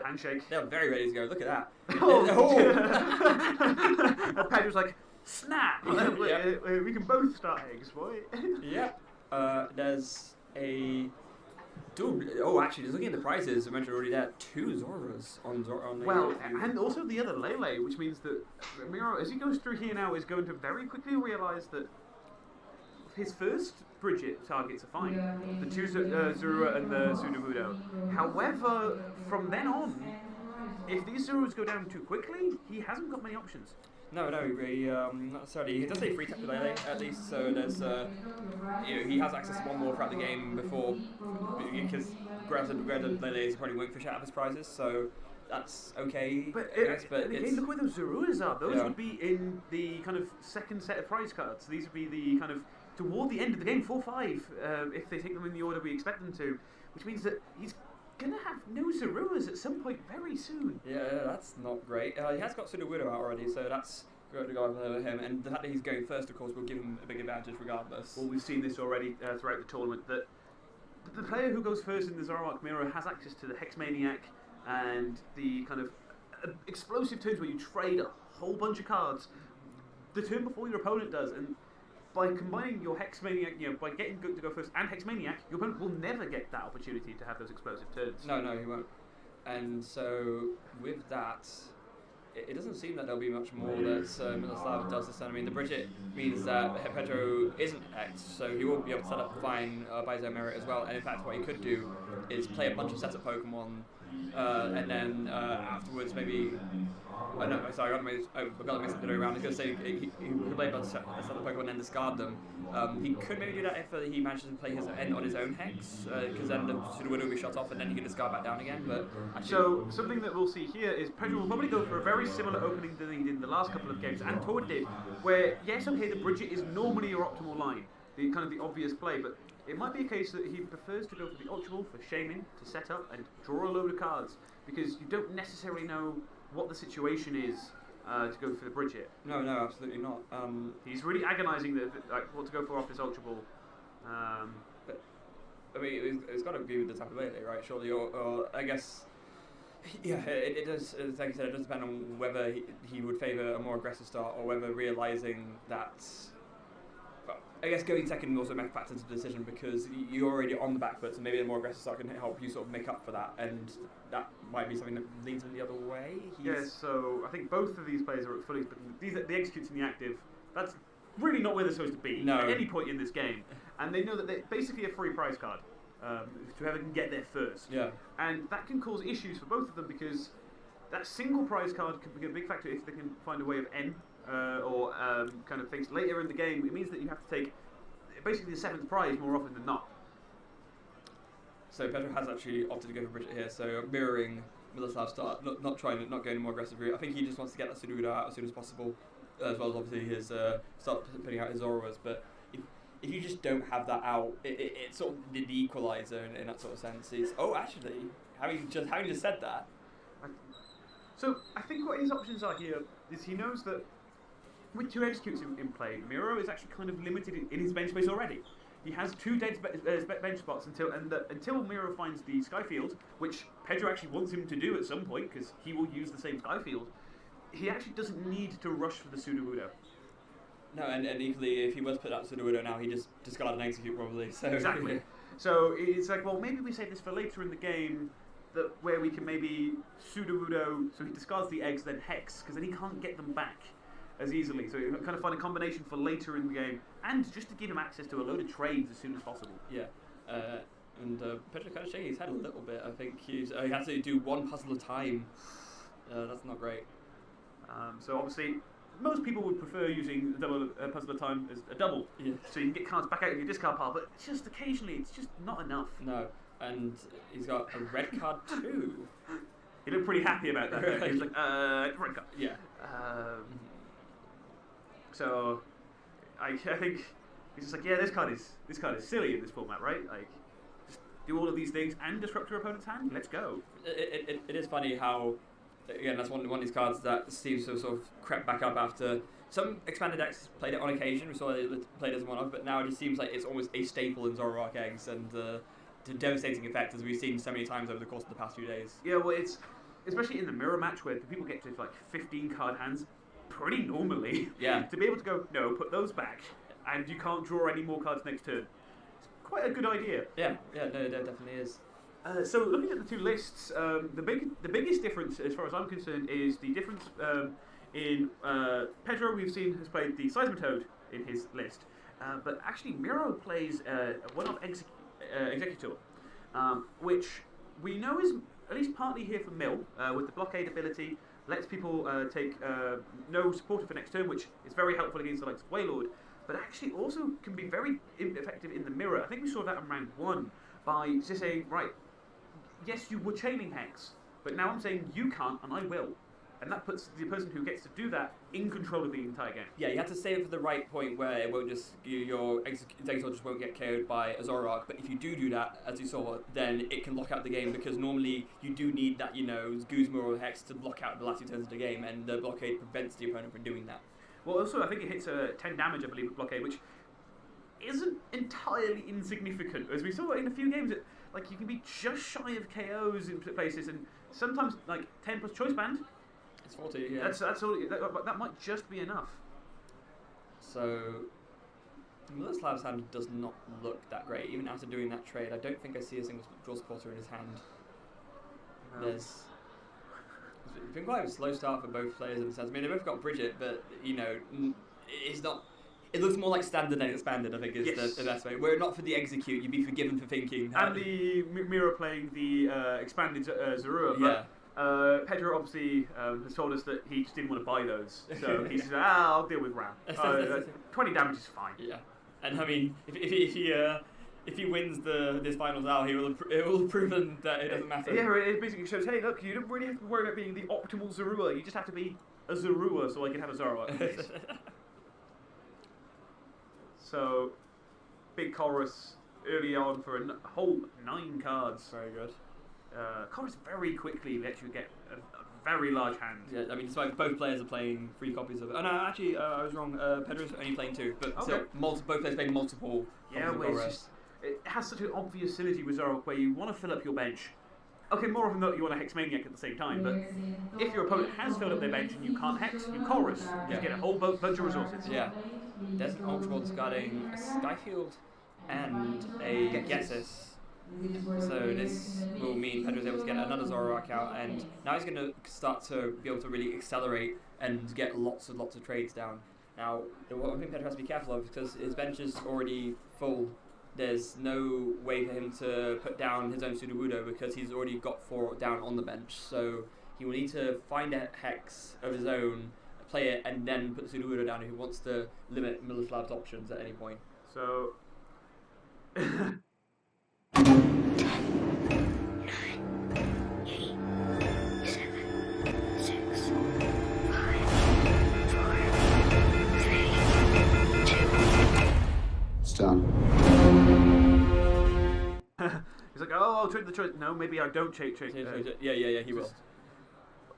handshake. They're very ready to go. Look at that. And Pedro's like, snap! We can both start eggs, boy. Yep. There's a... Dude, actually, just looking at the prizes, I mentioned already there, 2 Zoras on the... Well, and also the other Lele, which means that Miro, as he goes through here now, is going to very quickly realise that his first Bridget targets are fine. The 2 Zura and the Sudowoodo. However, from then on, if these Zuras go down too quickly, he hasn't got many options. No, not necessarily. He does say free tap to Lele, at least, so there's, he has access to one more throughout the game before, because granted Lele probably won't fish out of his prizes, so that's okay. But again, look where those Zoruas are. Those would be in the kind of second set of prize cards. These would be the kind of, toward the end of the game, 4-5, if they take them in the order we expect them to, which means that he's gonna have no Zoruas at some point very soon. Yeah, that's not great. He has got Sudowoodo out already, so that's good to go over him. And the fact that he's going first, of course, will give him a big advantage regardless. Well, we've seen this already throughout the tournament, that the player who goes first in the Zoroark mirror has access to the Hex Maniac and the kind of explosive turns where you trade a whole bunch of cards the turn before your opponent does, and by combining your Hex Maniac, by getting good to go first and Hex Maniac, your opponent will never get that opportunity to have those explosive turns. No, he won't. And so, with that, it doesn't seem that there'll be much more that Miloslav does this turn. I mean, the Bridget means that Pedro isn't X, so he will be able to set up fine by his own merit as well. And in fact, what he could do is play a bunch of setup Pokemon, and then afterwards maybe... I got to mix it the other way around. I was going to say he could play a bunch of setup Pokemon and then discard them. He could maybe do that if he manages to play his end on his own Hex, because then the Sudowoodo will be shot off and then he can discard back down again. But actually, so something that we'll see here is Pedro will probably go for a very similar opening than he did in the last couple of games, and Toad did, where yes, okay, the Bridget is normally your optimal line, the kind of the obvious play, but it might be a case that he prefers to go for the Ultra Ball for shaming, to set up and draw a load of cards, because you don't necessarily know what the situation is to go for the Bridget. No, absolutely not. He's really agonising what to go for off this Ultra Ball. But I mean, it's got to be with the type of Lele, right? Surely, or I guess. Yeah, it does. Like I said, it does depend on whether he would favour a more aggressive start, or whether realising that. Well, I guess going second also factors into the decision, because you're already on the back foot, so maybe a more aggressive start can help you sort of make up for that, and that might be something that leans him the other way. Yes, so I think both of these players are at fully, but the executes in the active, that's really not where they're supposed to be at any point in this game, and they know that they're basically a free prize card, whoever can get there first. Yeah. And that can cause issues for both of them, because that single prize card can be a big factor if they can find a way of N, or kind of things later in the game. It means that you have to take basically the 7th prize more often than not. So Pedro has actually opted to go for Bridget here, so mirroring Miloslav's start, not going a more aggressive route. I think he just wants to get that Sudowoodo out as soon as possible, as well as obviously his start putting out his Zoras. But if you just don't have that out, it's sort of the equalizer in that sort of sense. Actually, having just said that. So I think what his options are here is he knows that with 2 executes in play, Miro is actually kind of limited in his bench space already. He has 2 dead bench spots until Miro finds the Skyfield, which Pedro actually wants him to do at some point, because he will use the same Skyfield. He actually doesn't need to rush for the Sudowoodo. No, and equally, if he was put out Sudowoodo now, he just discard an execute probably. So. Exactly. So it's like, well, maybe we save this for later in the game, where we can maybe Sudowoodo, so he discards the eggs, then Hex, because then he can't get them back as easily. So you kind of find a combination for later in the game, and just to give him access to a load of trades as soon as possible. Yeah, and Pedro kind of shaking his head a little bit. I think he has to do 1 puzzle at a time. That's not great. So obviously, most people would prefer using a double puzzle at a time as a double, so you can get cards back out of your discard pile. But just occasionally, it's just not enough. No, and he's got a red card too. He looked pretty happy about that. He was like, red card. Yeah. So, I think he's just like, yeah, this card is silly in this format, right? Like, just do all of these things and disrupt your opponent's hand. Let's go. It is funny how, again, that's one of these cards that seems to have sort of crept back up after some expanded decks played it on occasion. We saw it played as one of, but now it just seems like it's almost a staple in Zoroark Eggs, and the devastating effect as we've seen so many times over the course of the past few days. Yeah, well, it's especially in the mirror match where people get to like 15 card hands pretty normally. Yeah. To be able to go, no, put those back, and you can't draw any more cards next turn. It's quite a good idea. Yeah, no, there definitely is. So looking at the two lists, the biggest difference, as far as I'm concerned, is the difference in Pedro. We've seen has played the Seismitoad in his list, but actually Miro plays one-off Executor, which we know is at least partly here for Mill with the blockade ability. Lets people take no supporter for next turn, which is very helpful against the likes of Waylord, but actually also can be very effective in the mirror. I think we saw that in round 1 by just saying, right, yes, you were chaining Hex, but now I'm saying you can't, and I will. And that puts the person who gets to do that in control of the entire game. Yeah, you have to save it for the right point where it won't just your Executor just won't get KO'd by a Zoroark. But if you do that, as you saw, then it can lock out the game because normally you do need that, Guzma or Hex to block out the last 2 turns of the game, and the blockade prevents the opponent from doing that. Well, also I think it hits 10 damage, I believe, with blockade, which isn't entirely insignificant. As we saw in a few games, like you can be just shy of KOs in places, and sometimes like 10 plus choice band. It's 40, yeah. That's all. That might just be enough. So, Miloslav's hand does not look that great. Even after doing that trade, I don't think I see a single draw supporter in his hand. No. It's been quite a slow start for both players in the sense. I mean, they both got Bridget, but it's not. It looks more like standard than expanded, I think, is the best way. Were it not for the execute, you'd be forgiven for thinking. And the Mira playing the expanded Zorua. Yeah. Pedro obviously has told us that he just didn't want to buy those, so he said, I'll deal with Ram. 20 damage is fine. Yeah, and I mean, if he wins this finals out, it will have proven that it doesn't matter. Yeah, it basically shows, hey, look, you don't really have to worry about being the optimal Zorua. You just have to be a Zorua, so I can have a Zoroark. So, big chorus early on for a whole 9 cards. Very good. Chorus very quickly lets you get a very large hand. Yeah, I mean, despite both players are playing 3 copies of it. Oh no, actually, I was wrong. Pedro's only playing 2, but still, both players playing multiple. Yeah, it has such an obvious synergy with Zoroark where you want to fill up your bench. Okay, more often than not, you want a Hex Maniac at the same time, but if your opponent has filled up their bench and you can't Hex, you chorus. You get a whole bunch of resources. Yeah. There's an Ultra Ball discarding a Skyfield and a Gessis. So this will mean Pedro's able to get another Zoroark out, and now he's going to start to be able to really accelerate and get lots of trades down. Now, the one thing Pedro has to be careful of, because his bench is already full, there's no way for him to put down his own Sudowoodo because he's already got 4 down on the bench. So he will need to find a Hex of his own, play it, and then put the Sudowoodo down if he wants to limit Miloslav's options at any point. So... 10, 9, 8, 7, 6, 5, 4, 3, 2. It's done. He's like, oh, I'll trade the choice. No, maybe I don't trade. Yeah, he will.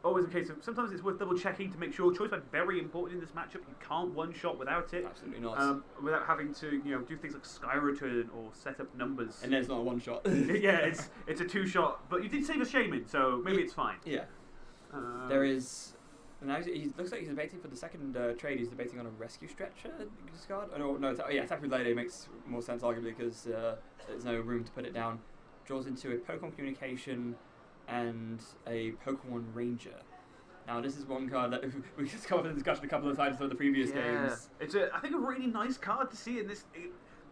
Always a case of sometimes it's worth double checking to make sure choice band very important in this matchup. You can't one shot without it. Absolutely not. Without having to do things like Sky Return or set up numbers. And then it's not a 1 shot. Yeah, it's a 2 shot, but you did save a Shaman, so maybe it's fine. Yeah. There is. Now he looks like he's debating for the second trade. He's debating on a rescue stretcher discard. Oh, no, Tapu Lele makes more sense arguably because there's no room to put it down. Draws into a Pokemon Communication and a Pokemon Ranger. Now this is one card that we just covered in discussion a couple of times through the previous games. It's I think a really nice card to see in this.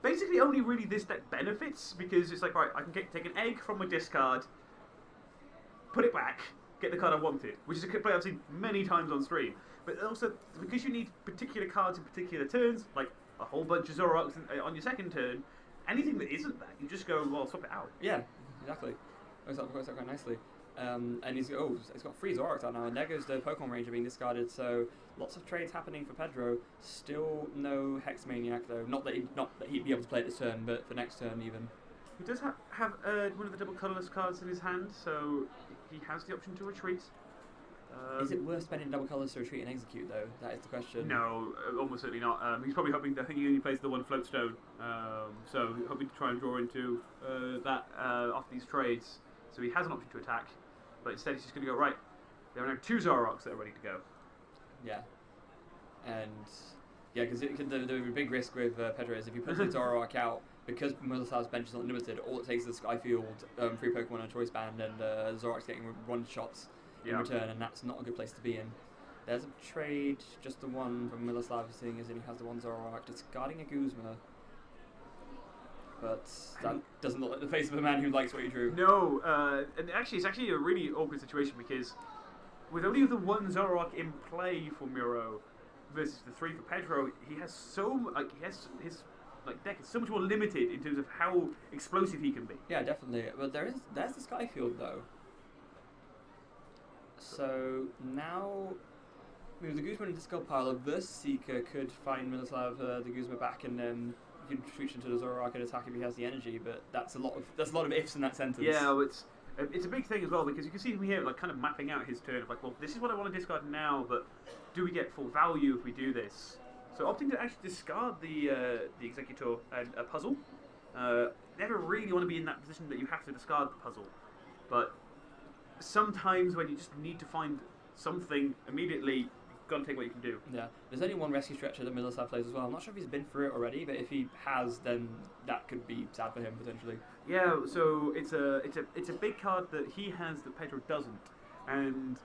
Basically, only really this deck benefits because it's like, right, I can take an egg from my discard, put it back, get the card I wanted, which is a play I've seen many times on stream. But also because you need particular cards in particular turns, like a whole bunch of Zoroarks on your second turn, anything that isn't that, you just go, well, swap it out. Yeah, exactly. Works out quite nicely. And he's got 3 Zoroarks out now, and there goes the Pokemon Ranger being discarded. So lots of trades happening for Pedro. Still no Hex Maniac though. Not that he'd be able to play it this turn, but for next turn even. He does have one of the double colourless cards in his hand, so he has the option to retreat. Is it worth spending double colours to retreat and execute though? That is the question. No, almost certainly not. He's probably hoping. I think he only plays the 1 Floatstone, so hoping to try and draw into that off these trades. So he has an option to attack. but instead he's just going to go, right, there are now 2 Zoroarks that are ready to go. Yeah. And yeah, because the big risk with Pedro is if you put the Zoroark out, because Miloslav's bench is not limited, all it takes is Skyfield, free Pokemon, and a Choice Band, and Zoroark's getting one shots in return, and that's not a good place to be in. There's a trade, just the one from Miloslav, seeing as he has the one Zoroark, discarding a Guzma. But that doesn't look like the face of a man who likes what he drew. No, and actually, it's actually a really awkward situation because with only the 1 Zoroark in play for Miro versus the 3 for Pedro, he has his deck is so much more limited in terms of how explosive he can be. Yeah, definitely. But there's the Skyfield though. So now, with the Guzma and Discard pile, a Versus Seeker could find Miloslav the Guzma back, and then you can switch into the Zoroark and attack if he has the energy. But that's a lot of ifs in that sentence. Yeah, well, it's a big thing as well because you can see him here kind of mapping out his turn of well, this is what I want to discard now, but do we get full value if we do this? So opting to actually discard the Executor and a puzzle. Never really want to be in that position that you have to discard the puzzle, but sometimes when you just need to find something immediately, you've got to take what you can do. Yeah, there's only one rescue stretcher that Miloslav plays as well. I'm not sure if he's been through it already, but if he has, then that could be sad for him potentially. Yeah, so it's a big card that he has that Pedro doesn't, and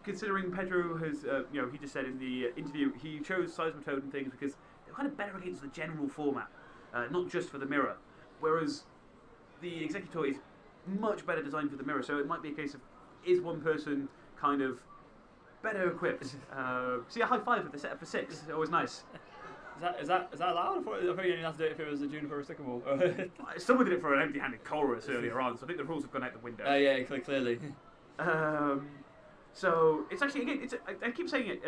considering Pedro has, he just said in the interview he chose Seismitoad and things because they're kind of better against the general format, not just for the mirror. Whereas the Executor is much better designed for the mirror, so it might be a case of is one person kind of better equipped. See a high five with the setup for 6. It's always nice. Is that allowed? I thought you only had to do it if it was a Juniper or a Sycamore. Someone did it for an empty-handed Chorus earlier on, so I think the rules have gone out the window. Yeah, clearly. So it's actually again, I keep saying it.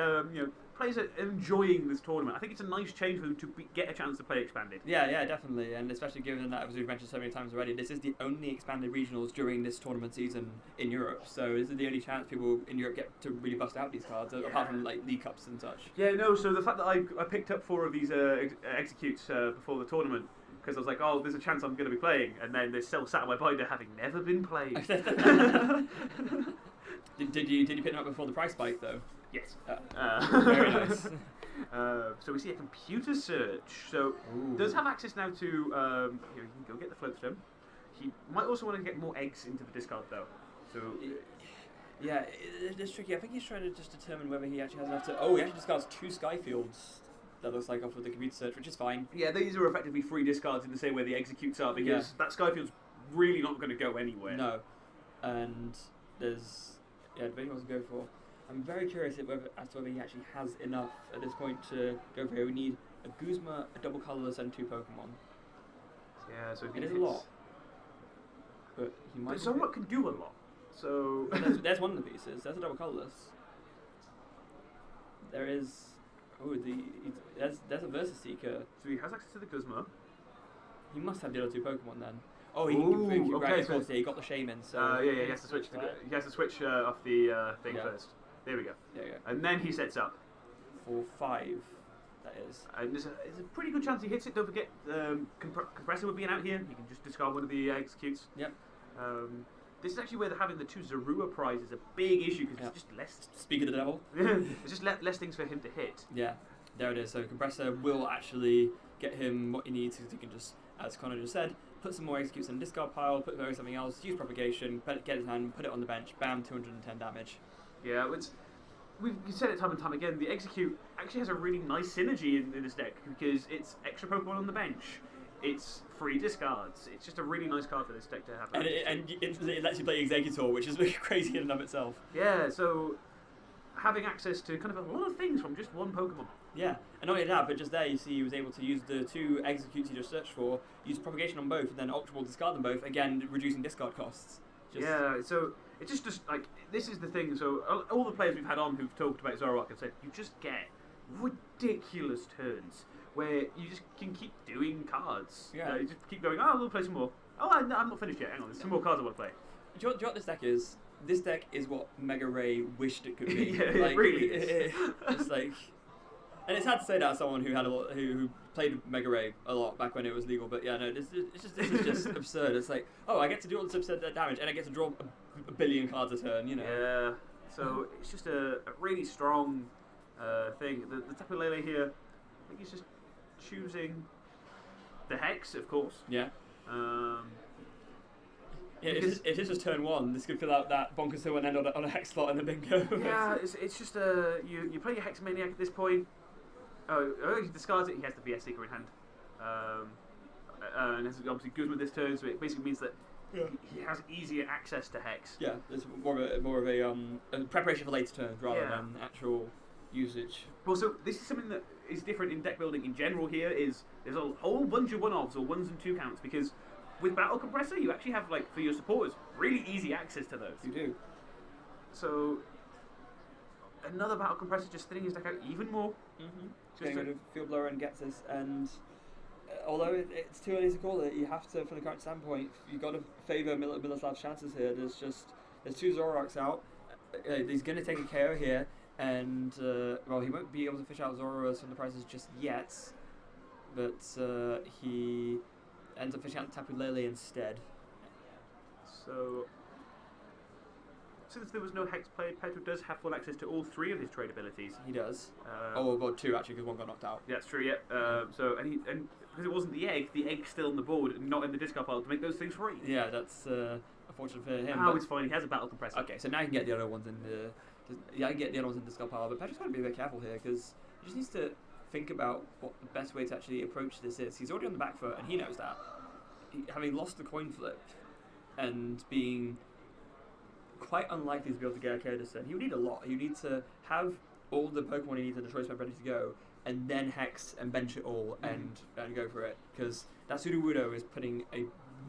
Players are enjoying this tournament. I think it's a nice change for them to get a chance to play expanded. Yeah, definitely, and especially given that, as we've mentioned so many times already, this is the only expanded regionals during this tournament season in Europe. So this is the only chance people in Europe get to really bust out these cards, apart from like League Cups and such. Yeah, no. So the fact that I picked up 4 of these executes before the tournament. Because I was like, oh, there's a chance I'm going to be playing, and then they're still sat in my binder having never been played. Did you pick them up before the price spike though? Yes. Very nice. So we see a computer search. So does have access now to here you can go get the float stone. He might also want to get more eggs into the discard though. So yeah, it's tricky. I think he's trying to just determine whether he actually has enough to. Oh, he actually discards 2 Skyfields. That looks like off with the computer search, which is fine. Yeah, these are effectively free discards in the same way the executes are because that Skyfield's really not going to go anywhere. No, and there's debate what to go for. I'm very curious as to whether he actually has enough at this point to go for it. We need a Guzma, a double colourless, and 2 Pokemon. Yeah, so it is a lot. But he might. Zoroark can do a lot. So there's one of the pieces. There's a double colourless. There is. Oh, there's a Versus Seeker. So he has access to the Guzma. He must have the other 2 Pokemon then. Oh, he got the Shaman. So he has to switch. He has to switch off the thing first. There we go. Yeah. And then he sets up for 5. That is. And there's a pretty good chance he hits it. Don't forget, Compressor would be out here. You can just discard one of the executes. Yep. This is actually where having the 2 Zorua prize is a big issue because it's just less. Speak of the devil. It's just less things for him to hit. Yeah, there it is. So Compressor will actually get him what he needs because he can just, as Connor just said, put some more executes in the discard pile, put something else, use propagation, get his hand, put it on the bench, bam, 210 damage. Yeah, we've said it time and time again. The execute actually has a really nice synergy in this deck because it's extra Pokemon on the bench. It's free discards. It's just a really nice card for this deck to have. And it lets you play Executor, which is crazy in and of itself. Yeah, so having access to kind of a lot of things from just one Pokemon. Yeah, and not only that, but just there you see he was able to use the 2 executes he just searched for, use propagation on both, and then Ultra Ball discard them both, again reducing discard costs. Yeah, so it's just like, this is the thing, so all the players we've had on who've talked about Zoroark have said, you just get ridiculous turns where you just can keep doing cards. Yeah. You just keep going, oh, we'll play some more. Oh, I'm not finished yet, hang on, there's some more cards I want to play. Do you know what this deck is? This deck is what Mega Ray wished it could be. Yeah, it really is. It's like, And it's hard to say that as someone who had who played Mega Ray a lot back when it was legal. But yeah, no, this is just absurd. It's like, oh, I get to do all this absurd damage, and I get to draw a billion cards a turn. You know. Yeah. So it's just a really strong thing. The Tapu Lele here, I think he's just choosing the Hex, of course. Yeah. Yeah, if this was turn 1, this could fill out that bonkers turn 1 end on a Hex slot and a bingo. Yeah, it's just you play your Hex Maniac at this point. Oh, he discards it. He has the VS Seeker in hand, and this is obviously good with this turn. So it basically means that he has easier access to Hex. Yeah, it's more of a preparation for later turns rather than actual usage. Well, so this is something that is different in deck building in general. Here is there's a whole bunch of 1-offs or 1s and 2 counts because with Battle Compressor you actually have, like, for your supporters, really easy access to those. You do. So another Battle Compressor just thinning his deck out even more. Mm-hmm. Getting rid of Field Blower and gets this, and although it's too early to call it, you have to, from the current standpoint, you've got to favour Miloslav's chances here. There's 2 Zoroarks out. He's going to take a KO here, and well, he won't be able to fish out Zoroarks from the prices just yet, but he ends up fishing out Tapu Lele instead. So since there was no Hex played, Pedro does have full access to all 3 of his trade abilities. He does. Well, 2 actually, because 1 got knocked out. Yeah, that's true. Yeah. So and because it wasn't the egg's still on the board and not in the discard pile to make those things free. Yeah, that's unfortunate for him. Oh, it's fine. He has a Battle Compressor. Okay, so now you can get the other ones in the. I can get the other ones in the discard pile, but Pedro's got to be a bit careful here because he just needs to think about what the best way to actually approach this is. He's already on the back foot, and he knows that. Having lost the coin flip and being quite unlikely to be able to get a KO this turn, he would need a lot. He would need to have all the Pokemon he needs in the choice map ready to go, and then Hex and bench it all and go for it. Because that Sudowoodo is putting a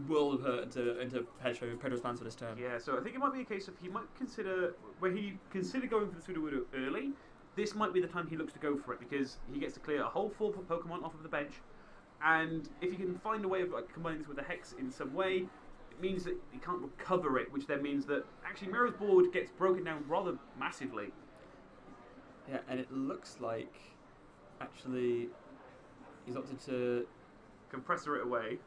world of hurt into Pedro's plans for this turn. Yeah, so I think it might be a case of he might consider, where he considered going for the Sudowoodo early, this might be the time he looks to go for it because he gets to clear a whole 4 Pokemon off of the bench, and if he can find a way of, like, combining this with a Hex in some way, it means that he can't recover it, which then means that actually Miro's board gets broken down rather massively. Yeah, and it looks like actually he's opted to compressor it away.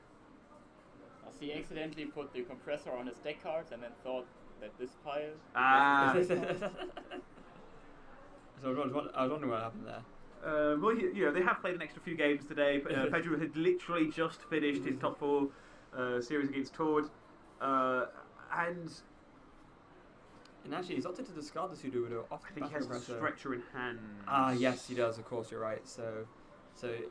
So he accidentally put the compressor on his deck cards and then thought that this pile. So I was wondering what happened there. Well, they have played an extra few games today. Pedro had literally just finished his top 4 series against Tord, and actually he's opted to discard the Sudowoodo off the I think he has a stretcher in hand. Ah, yes, he does. Of course, you're right. So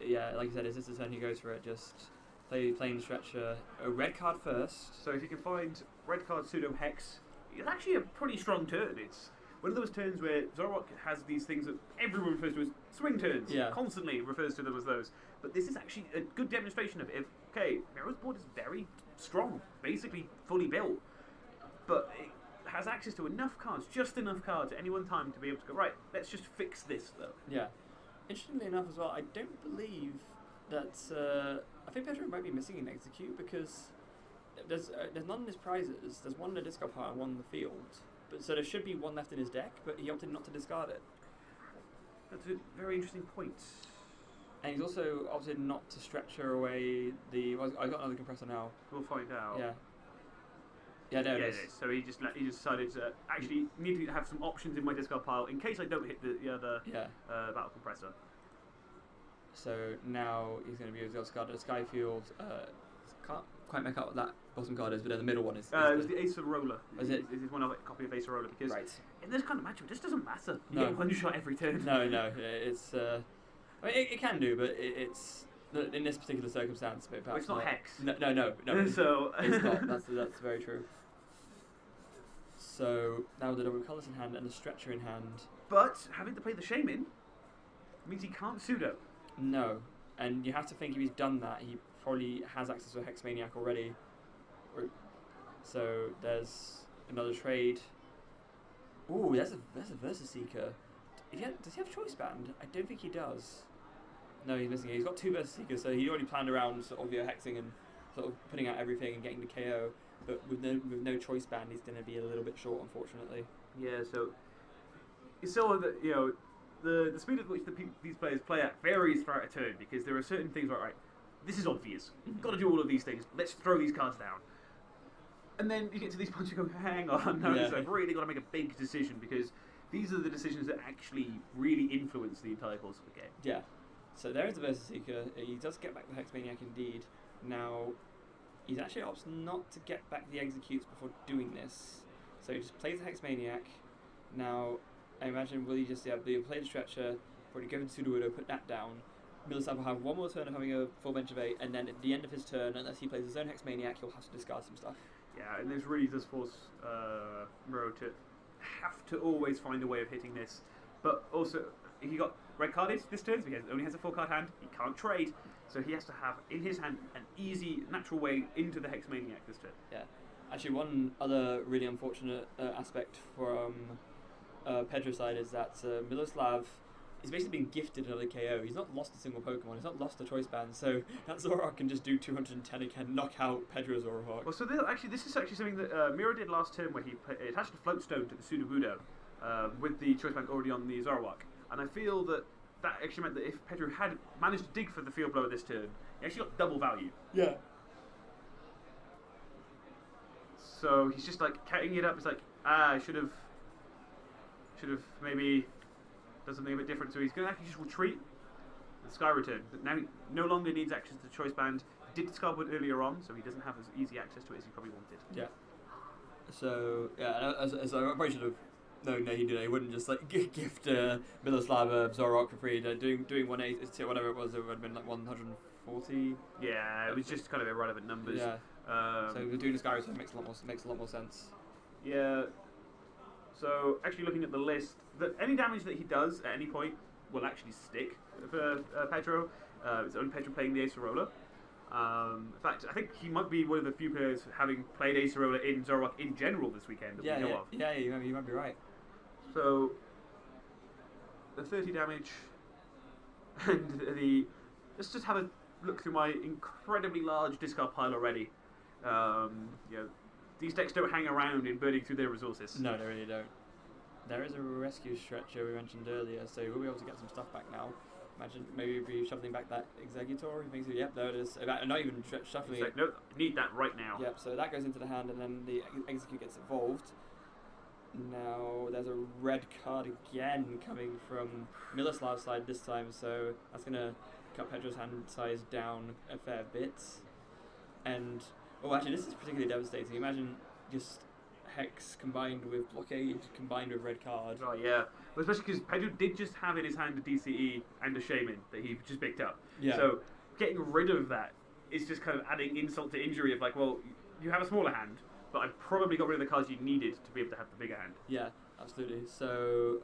yeah, like you said, is this the turn he goes for it? Just playing the stretcher. A red card first. So if you can find red card Pseudo Hex, it's actually a pretty strong turn. It's one of those turns where Zoroark has these things that everyone refers to as swing turns. Yeah. Constantly refers to them as those. But this is actually a good demonstration of Miro's board is very strong, basically fully built, but it has access to enough cards, just enough cards at any one time to be able to go, right, let's just fix this though. Yeah. Interestingly enough as well, I don't believe that I think Pedro might be missing an execute because there's none in his prizes. There's 1 in the discard pile and 1 in the field. But so there should be 1 left in his deck, but he opted not to discard it. That's a very interesting point. And he's also opted not to stretcher away the. Well, I got another compressor now. We'll find out. Yeah. Yeah, there it is. So he just decided to actually need to have some options in my discard pile in case I don't hit the other battle compressor. So now he's going to be able to discard a Skyfield. Can't quite make out what that bottom card is, but then the middle one is. It was the Ace of Roller. Is it? This is one copy of Ace of Roller because in this kind of matchup, this doesn't matter. You No. get 1 shot every turn. No, it's. I mean, it can do, but it's in this particular circumstance. But perhaps it's not Hex. No. So it's not. That's very true. So now with the double colours in hand and the stretcher in hand. But having to play the Shaman means he can't pseudo. No, and you have to think if he's done that, he probably has access to a Hex Maniac already. So there's another trade. Ooh, there's a Versus Seeker. Does he have Choice Band? I don't think he does. No, he's missing it. He's got 2 Versus Seekers, so he already planned around sort of hexing and sort of putting out everything and getting the KO. But with no Choice Band, he's going to be a little bit short, unfortunately. Yeah, so it's still that the speed at which these players play at varies throughout a turn because there are certain things like, right, this is obvious. You've got to do all of these things. Let's throw these cards down. And then you get to these points you go, hang on, no, I've really got to make a big decision because these are the decisions that actually really influence the entire course of the game. Yeah. So there is the Versus Seeker. He does get back the Hexmaniac indeed. Now, he actually opts not to get back the Executes before doing this. So he just plays the Hexmaniac. Now, I imagine will he just play the Stretcher, probably go into Pseudo Widow, put that down. Miloslav will have one more turn of having a full bench of 8, and then at the end of his turn, unless he plays his own Hexmaniac, he'll have to discard some stuff. Yeah, and this really does force Miro to have to always find a way of hitting this. But also, he got red carded this turn, so he only has a 4-card hand. He can't trade, so he has to have in his hand an easy, natural way into the Hexmaniac this turn. Yeah. Actually, one other really unfortunate aspect from Pedro's side is that Miloslav is basically been gifted another KO. He's not lost a single Pokemon. He's not lost a choice band. So that Zoroark can just do 210 again, knock out Pedro's Zoroark. Well, so this is actually something that Miro did last turn where he attached a Float Stone to the Sudowoodo with the choice band already on the Zoroark. And I feel that actually meant that if Pedro had managed to dig for the Field Blower this turn, he actually got double value. Yeah. So he's just like counting it up. It's like, I should have maybe done something a bit different. So he's going to actually just retreat the Sky Return. Now he no longer needs access to the choice band. He did discard one earlier on, so he doesn't have as easy access to it as he probably wanted. Yeah. So yeah, as I probably should have known that he did. He wouldn't just like gift Miloslav Zoroark for free. Doing 180, whatever it was, it would have been like 140. Yeah, it was just kind of irrelevant numbers. Yeah. So doing the Sky Return makes a lot more sense. Yeah. So actually looking at the list, any damage that he does at any point will actually stick for Pedro. It's only Pedro playing the Acerola. In fact, I think he might be one of the few players having played Acerola in Zoroark in general this weekend that we know of. Yeah, you might be right. So the 30 damage and let's just have a look through my incredibly large discard pile already. These decks don't hang around in burning through their resources. No, they really don't. There is a rescue stretcher we mentioned earlier, so we'll be able to get some stuff back now. Imagine maybe be shuffling back that Executor. He thinks, yep, there it is. Not even shuffling it. Nope, need that right now. Yep, so that goes into the hand, and then the Execute gets evolved. Now there's a red card again coming from Miloslav's side this time, so that's going to cut Pedro's hand size down a fair bit. And actually, this is particularly devastating. Imagine just Hex combined with Blockade combined with red card. Oh yeah, well, especially because Pedro did just have in his hand a DCE and a Shaman that he just picked up. Yeah. So getting rid of that is just kind of adding insult to injury of like, well, you have a smaller hand, but I probably got rid of the cards you needed to be able to have the bigger hand. Yeah, absolutely. So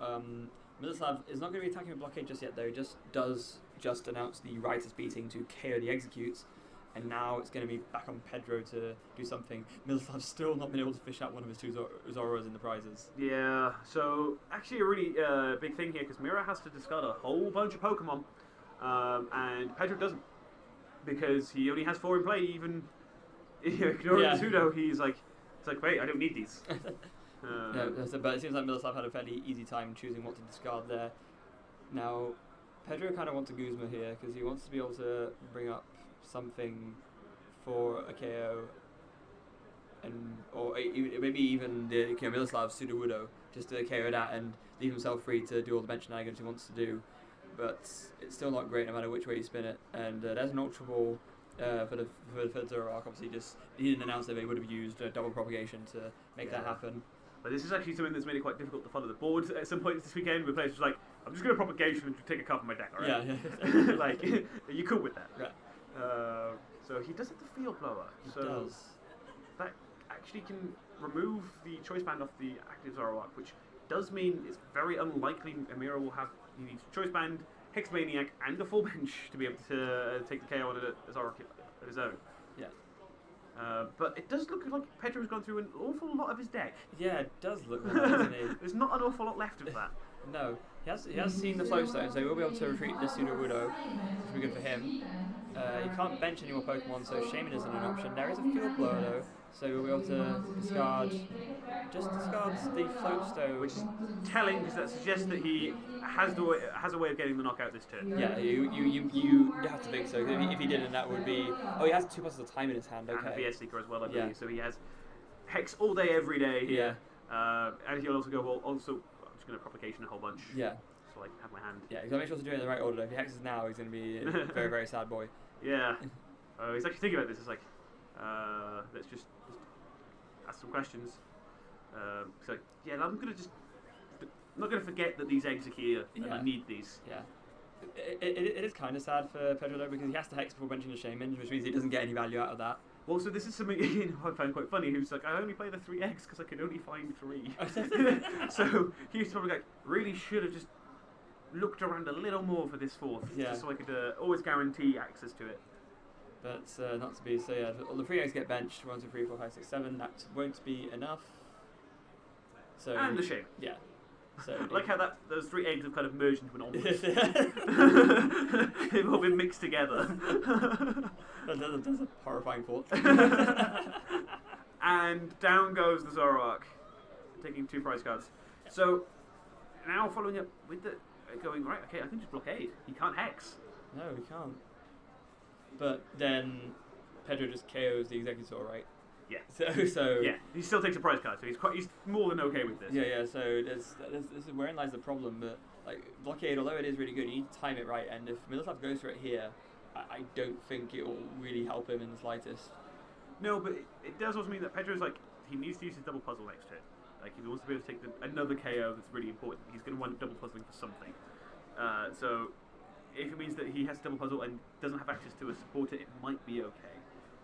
Miloslav is not going to be attacking with Blockade just yet, though. He does announce the Riotous Beating to KO the Executes. And now it's going to be back on Pedro to do something. Miloslav's still not been able to fish out one of his two Zoros in the prizes. Yeah, so actually a really big thing here, because Miro has to discard a whole bunch of Pokemon, and Pedro doesn't, because he only has 4 in play, even ignoring the Pseudo, it's like, wait, I don't need these. But it seems like Miloslav had a fairly easy time choosing what to discard there. Now, Pedro kind of wants a Guzma here, because he wants to be able to bring up something for a KO, or maybe even the Miloslav's Sudowoodo, just to KO that and leave himself free to do all the bench shenanigans he wants to do. But it's still not great no matter which way you spin it. And there's an Ultra Ball for the Zoroark. Obviously, he didn't announce that they would have used double propagation to make that happen. But this is actually something that's made it quite difficult to follow the board at some points this weekend, where players are like, I'm just going to propagation and take a card from my deck, alright? Yeah. Like, are you cool with that? Right. So he does have the Field Blower. He does. That actually can remove the choice band off the active Zoroark, which does mean it's very unlikely Amira will have. He needs choice band, Hexmaniac, and a full bench to be able to take the KO on a Zoroark of his own. Yeah. But it does look like Pedro's gone through an awful lot of his deck. Yeah, it does look like that, doesn't it? There's not an awful lot left of that. No. He has seen the Flow Stone, so he will be able to retreat this Sudowoodo, which will be good for him. He can't bench any more Pokemon, so Shaman isn't an option. There is a Field Blower though, So you'll be able to discard the floatstone. Which is telling because that suggests that he has a way of getting the knockout this turn. Yeah, you have to think so. 'Cause if he didn't, that would be. Oh, he has 2 passes of time in his hand. Okay. And a VS Seeker as well, I Yeah. believe. So he has Hex all day, every day. Yeah. And he'll also go, well, also, I'm just going to Provocation a whole bunch. Yeah. So I can have my hand. Yeah, he's got to make sure to do it in the right order. If he hexes now, he's going to be a very, very sad boy. Yeah. He's actually thinking about this. It's like, let's just ask some questions. So, yeah, I'm going to I'm not going to forget that these eggs are here and I need these. Yeah. It is kind of sad for Pedro though because he has to hex before benching a shaman, which means he doesn't get any value out of that. Well, so this is something I find quite funny. Who's like, I only play the 3 eggs because I could only find 3. So he's probably like, really should have just looked around a little more for this 4th, just so I could always guarantee access to it. But not to be. So yeah, all the 3 eggs get benched. 1, 2, 3, 4, 5, 6, 7. That won't be enough. So and the shaman. Yeah. So like how those 3 eggs have kind of merged into an omelette. They've all been mixed together. That's a horrifying thought. And down goes the Zoroark, taking 2 prize cards. So now following up with the going right. Okay, I can just blockade. He can't hex. No, he can't. But then Pedro just KOs the Executor, right? Yeah. So yeah, he still takes a prize card, so he's more than okay with this. Yeah. So this is wherein lies the problem. But like blockade, although it is really good, you need to time it right. And if Miloslav goes for it here, I don't think it will really help him in the slightest. No, but it does also mean that Pedro's like he needs to use his double puzzle next turn. Like if he wants to be able to take another KO that's really important, he's going to want double puzzling for something. So if it means that he has double puzzle and doesn't have access to a supporter, it might be okay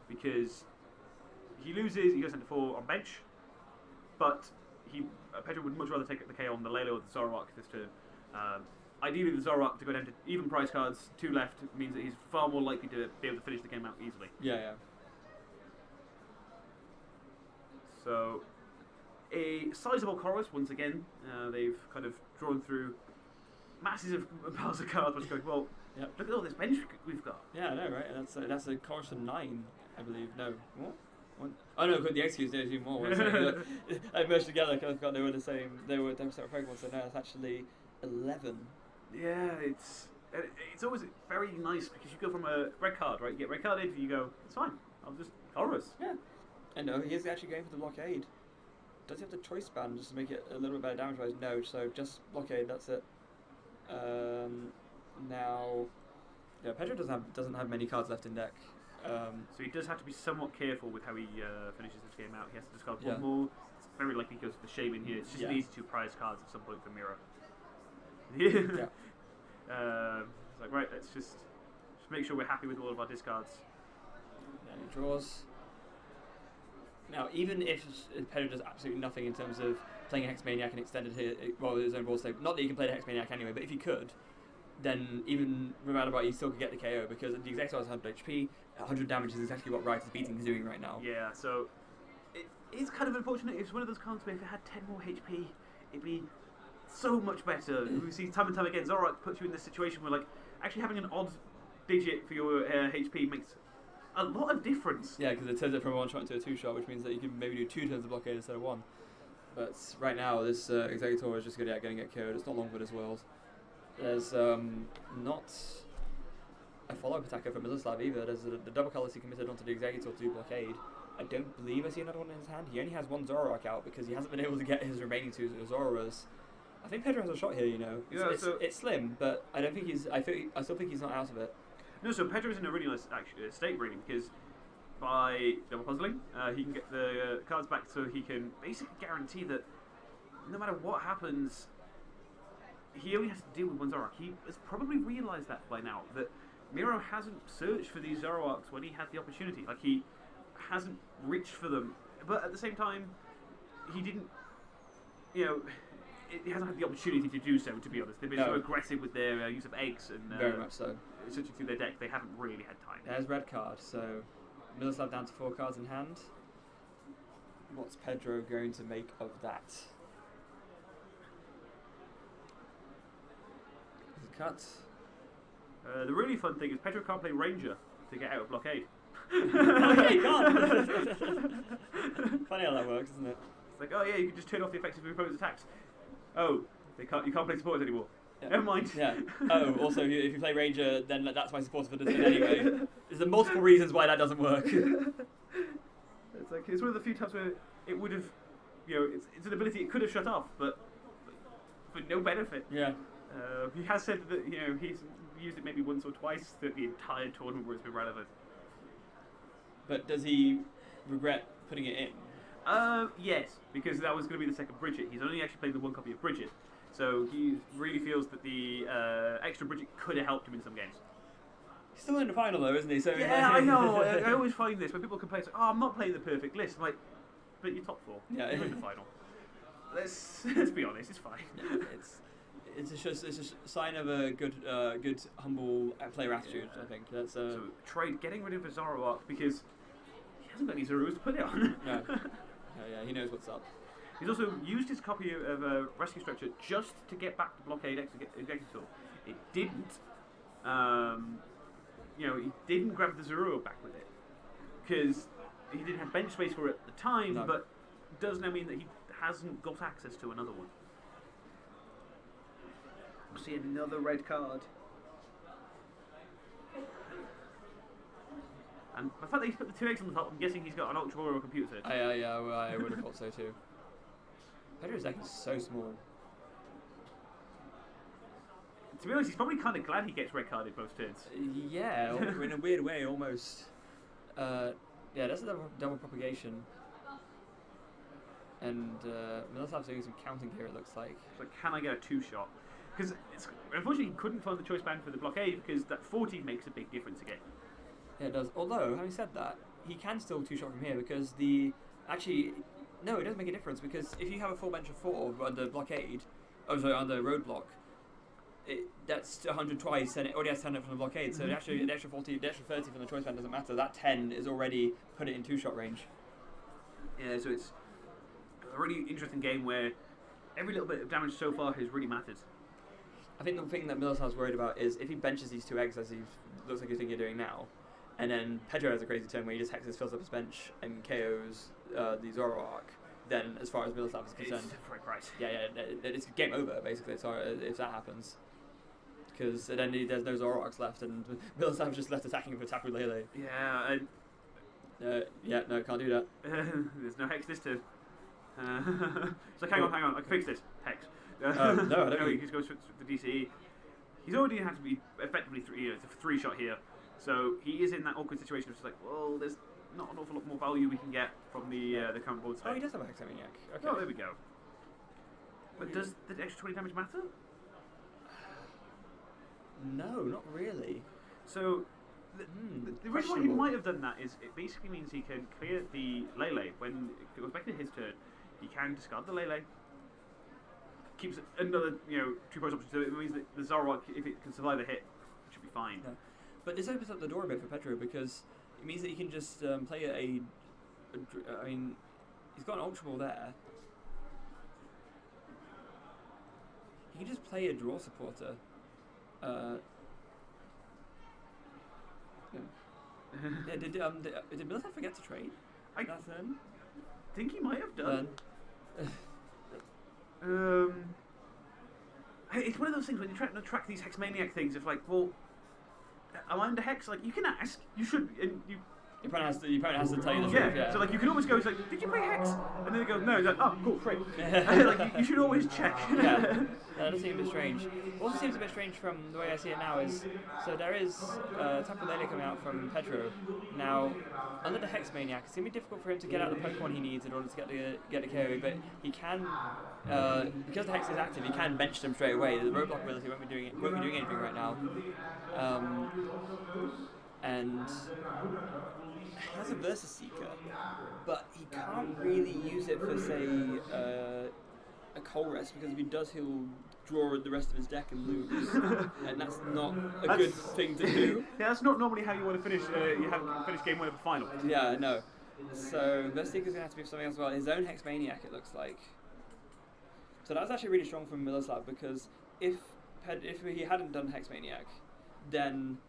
because. He loses, he goes into 4 on bench, but Pedro would much rather take the KO on the Lelo or the Zoroark this turn. Ideally, the Zoroark to go down to even prize cards, 2 left, means that he's far more likely to be able to finish the game out easily. Yeah. So, a sizable chorus once again. They've kind of drawn through masses of piles of cards, which going, well, look at all this bench we've got. Yeah, I know, right? And that's a chorus of 9, I believe. No, what? Oh no, the Executes there's even more. I merged together because I forgot they were the same. They were separate Pokemon, so now it's actually 11. Yeah, it's always very nice because you go from a red card, right? You get red carded, you go, it's fine. I'll just chorus. Yeah. And no, he is actually going for the blockade. Does he have the choice band just to make it a little bit better damage wise? No, so just blockade. That's it. Now, yeah, Pedro doesn't have many cards left in deck. So he does have to be somewhat careful with how he finishes this game out. He has to discard 1 more. It's very likely he goes for the shaman here. It's just these 2 prize cards at some point for Miro. It's like, right, let's just make sure we're happy with all of our discards. Then he draws. Now, even if Pedro does absolutely nothing in terms of playing a Hexmaniac and extended his own ball save, not that he can play the Hexmaniac anyway, but if he could, then even no matter what, he still could get the KO because the Executor has 100 HP. 100 damage is exactly what Right is Beating is doing right now. Yeah, so it is kind of unfortunate. It's one of those cards where if it had 10 more HP, it'd be so much better. We see time and time again, Zoroark puts you in this situation where like actually having an odd digit for your HP makes a lot of difference. Yeah, because it turns it from a 1-shot into a 2-shot, which means that you can maybe do 2 turns of blockade instead of 1. But right now, this Executor is just going to get KO'd. It's not long for this world. There's not a follow-up attacker for Miloslav either. There's the double colours he committed onto the Executor to do blockade. I don't believe I see another one in his hand. He only has 1 Zoroark out because he hasn't been able to get his remaining 2 Zororas. I think Pedro has a shot here, you know. It's slim, but I don't think he's. I still think he's not out of it. No, so Pedro's in a really nice state really because by double puzzling, he can get the cards back, so he can basically guarantee that no matter what happens, he only has to deal with 1 Zoroark. He has probably realised that by now, that Miro hasn't searched for these Zoroarks when he had the opportunity. Like, he hasn't reached for them. But at the same time, he didn't, he hasn't had the opportunity to do so, to be honest. They've been so aggressive with their use of eggs and very much so. Searching through their deck, they haven't really had time. There's red card, so Miloslav down to 4 cards in hand. What's Pedro going to make of that? Cut. The really fun thing is Pedro can't play Ranger to get out of blockade. Oh yeah, you can't. Funny how that works, isn't it? It's like, oh yeah, you can just turn off the effects of your opponent's attacks. Oh, you can't play supporters anymore. Yeah. Never mind. Yeah. Oh, also, if you play Ranger, then that's my supporter for this turn anyway. There's multiple reasons why that doesn't work. It's like it's one of the few times where it would have, it's an ability it could have shut off, but for no benefit. Yeah. He has said that he's used it maybe once or twice throughout the entire tournament where it's been relevant. But does he regret putting it in? Yes, because that was going to be the second Bridget. He's only actually played the one copy of Bridget, so he really feels that the extra Bridget could have helped him in some games. He's still in the final though, isn't he? So Yeah, I know. I always find this when people complain, like, "Oh, I'm not playing the perfect list." I'm like, "But you're top 4. Yeah. You're in the final." Let's be honest. It's fine. Yeah, it's just a sign of a good humble player attitude. I think that's. So trade getting rid of Zoroark because he hasn't got any Zorus to put it on. No. Yeah, he knows what's up. He's also used his copy of Rescue Structure just to get back to Blockade Executor. It didn't. He didn't grab the Zorua back with it because he didn't have bench space for it at the time. No. But does now mean that he hasn't got access to another one. We'll see another red card. And the fact that he's put the 2 eggs on the top, I'm guessing he's got an Ultra or a computer search. I would have thought so too. Pedro's deck is so small. To be honest, he's probably kind of glad he gets red carded most turns. Yeah, in a weird way, almost. Yeah, that's a double propagation. And Miloslav's doing some counting here, it looks like. So can I get a 2-shot? Because unfortunately he couldn't find the choice band for the blockade because that 40 makes a big difference again. Yeah, it does. Although, having said that, he can still 2-shot from here because no, it doesn't make a difference because if you have a full bench of 4 under blockade, under roadblock, that's 100 twice and it already has 10 from the blockade, so the extra 40, the extra 30 from the choice band doesn't matter. That 10 is already put it in 2-shot range. Yeah, so it's a really interesting game where every little bit of damage so far has really mattered. I think the thing that Miloslav's worried about is if he benches these 2 eggs as he looks like he's thinking of doing now, and then Pedro has a crazy turn where he just hexes, fills up his bench, and KOs the Zoroark, then as far as Miloslav is concerned, It's for a price. yeah, it's game over basically. Sorry, if that happens, because then there's no Zoroarks left, and Miloslav's just left attacking for Tapu Lele. Yeah, Yeah, no, can't do that. there's no hex this turn. So hang on, I can fix this. Hex. No, I don't No, he think- just goes for the DCE. He's already had to be effectively it's a 3-shot here. So he is in that awkward situation of just like, well, there's not an awful lot more value we can get from the current board state. Oh, he does have a Hexamaniac. Okay. Oh, there we go. But does the extra 20 damage matter? No, not really. So the reason why he might have done that is it basically means he can clear the Lele. When it goes back to his turn, he can discard the Lele. Keeps another 2 price option, so it means that the Zoroark, if it can survive a hit, it should be fine. No. But this opens up the door a bit for Pedro because it means that he can just play I mean, he's got an Ultra Ball there. He can just play a draw supporter. Yeah, did Miloslav forget to trade? I That turn? think he might have done. Then. It's one of those things when you try to track these Hexmaniac things. It's like, well, am I under Hex? Like, you can ask. You should. And you. Your opponent has to tell you the truth. Yeah. So like, you can always go. It's like, did you play Hex? And then they go, no. It's like, oh, cool, great. Like, you should always check. Yeah, that does seem a bit strange. Also seems a bit strange from the way I see it now is, so there is Tapu Lele coming out from Pedro. Now, under the Hex Maniac, it's going to be difficult for him to get out the Pokemon he needs in order to get the KO, but he can, because the Hex is active, he can bench them straight away. The roadblock ability won't be doing anything right now. And he has a Versus Seeker, but he can't really use it for, say, a Coal Rest, because if he does, he'll draw the rest of his deck and lose, and that's not a good thing to do. Yeah, that's not normally how you want to finish. You have to finish game 1 of a final. Yeah, no. So Versus Seeker's gonna have to be something else as well. His own Hexmaniac, it looks like. So that's actually really strong from Miloslav, because if he hadn't done Hexmaniac, then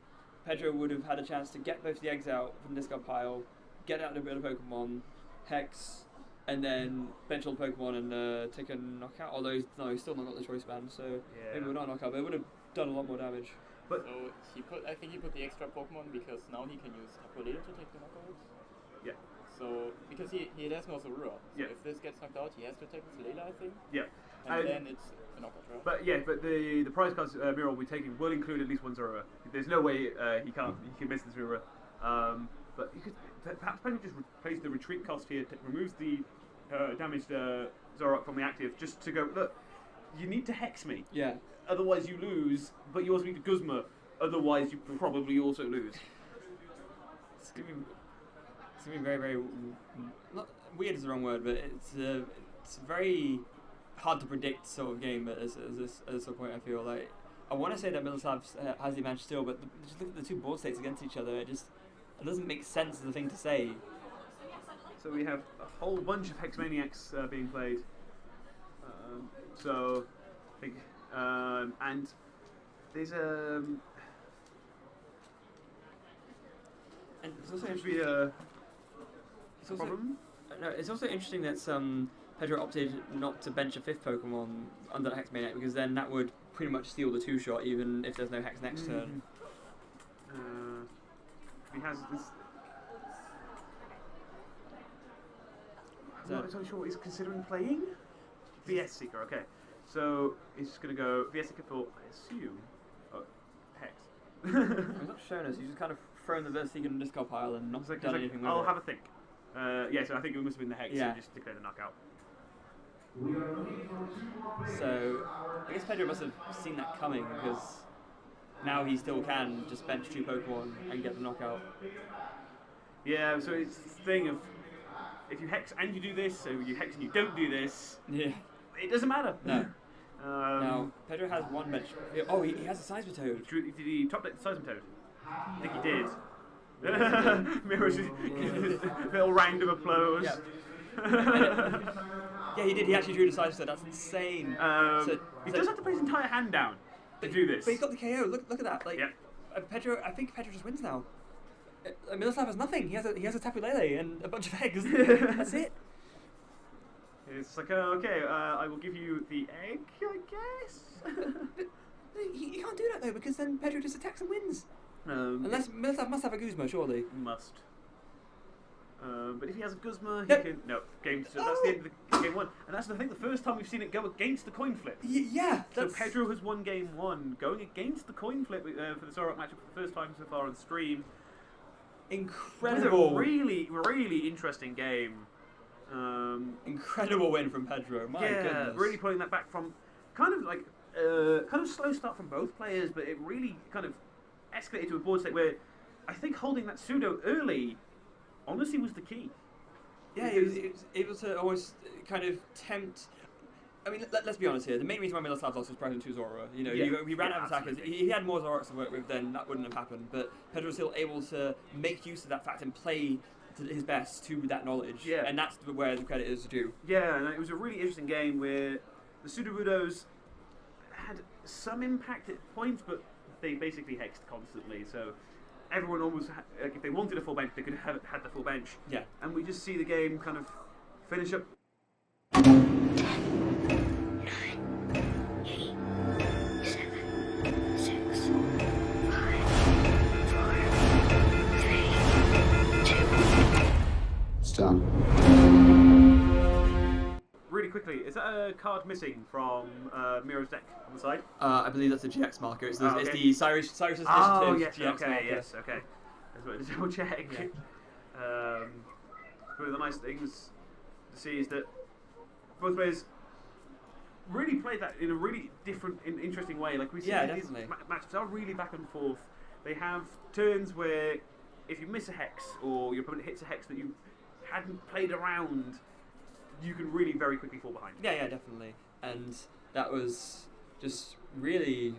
Pedro would have had a chance to get both the eggs out from the discard pile, get out a bit of Pokemon, Hex, and then bench all the Pokemon and take a knockout. Although no, he's still not got the choice band, so maybe not knockout, but it would have done a lot more damage. But So I think he put the extra Pokemon because now he can use Tapu Lele to take the knockout. yeah, So because he has no Zoroark. So Yeah. if this gets knocked out, he has to take his Lele, I think. yeah. And then it's a knockout, right? But yeah, but the prize cards Miro will be taking will include at least one Zoroark. There's no way he can miss the Zoroark. But you could perhaps Pedro just plays the retreat cost here, removes the damaged Zoroark from the active, just to go look. You need to hex me. Yeah. Otherwise you lose, but you also need to Guzma. Otherwise you probably also lose. It's gonna be very, very not weird is the wrong word, but it's a very hard to predict sort of game at this point. I feel like I want to say that Miloslav has the advantage still, but just look at the two board states against each other. It doesn't make sense as a thing to say. So we have a whole bunch of Hexmaniacs being played. So I think and there's And it's also seems to be it's also, problem. no, it's also interesting that Pedro opted not to bench a fifth Pokemon under the Hex Maniac because then that would pretty much steal the 2-shot even if there's no Hex next turn. He has this. I'm not entirely sure what he's considering playing. VS Seeker, okay. So he's just going to go VS Seeker for, I assume, Hex. He's not shown us. He's just kind of thrown the VS Seeker in the discard pile and not done anything with I'll it. have a think. Yeah, so I think it must have been the Hex. Yeah. So just declare the knockout. So I guess Pedro must have seen that coming because now he still can just bench 2 Pokemon and get the knockout. Yeah, so it's this thing of if you Hex and you do this, so you Hex and you don't do this, Yeah. it doesn't matter. No. Now Pedro has one bench. Oh, he has a Seismitoad. Did he top deck the Seismitoad? I think he did. Mirror's little round of applause. Yeah. Yeah, he did. He actually drew the Seismitoad. That's insane. He does have to put his entire hand down to do this. But he's got the KO. Look at that. Like, Yeah. Pedro. I think Pedro just wins now. Miloslav has nothing. He has a Tapu Lele and a bunch of eggs. That's it. It's like, okay, I will give you the egg, I guess. He can't do that though because then Pedro just attacks and wins. Unless Unless Miloslav must have a Guzma, surely. must. But if he has a Guzma, he Yep. can. No, game. So that's the end of the game 1, and that's I think the first time we've seen it go against the coin flip. Yeah. So That's Pedro has won game 1, going against the coin flip for the Zoroark matchup for the first time so far on stream. incredible. It was a really, really interesting game. Incredible win from Pedro. My goodness. Really pulling that back from kind of like kind of slow start from both players, but it really kind of escalated to a board state where I think holding that pseudo early honestly was the key. Yeah, it was able to almost kind of tempt. I mean, let's be honest here. The main reason why Miloslav lost was present to Zora. You know, Yeah. he ran Yeah, out of attackers. absolutely. He had more Zoroarks to work with, then that wouldn't have happened. But Pedro was still able to make use of that fact and play to his best to that knowledge. Yeah. And that's where the credit is due. Yeah, and it was a really interesting game where the Sudowoodos had some impact at points, but they basically hexed constantly. So everyone almost, like, if they wanted a full bench, they could have had the full bench. Yeah. And we just see the game kind of finish up. 10, 9, 8, 7, 6, 5, 4, 3, 2. It's done. Really quickly, is that a card missing from Miro's deck on the side? I believe that's a GX marker. It's the, Oh, it's okay. the Cyrus Initiative Oh, yes, GX okay, marker. yes, okay. That's what to double check. Yeah. One of the nice things to see is that both players really played that in a really different, interesting way. Like we see Yeah, these definitely. matchups are really back and forth. They have turns where if you miss a hex or your opponent hits a hex that you hadn't played around, you can really very quickly fall behind. Yeah, definitely. And that was just really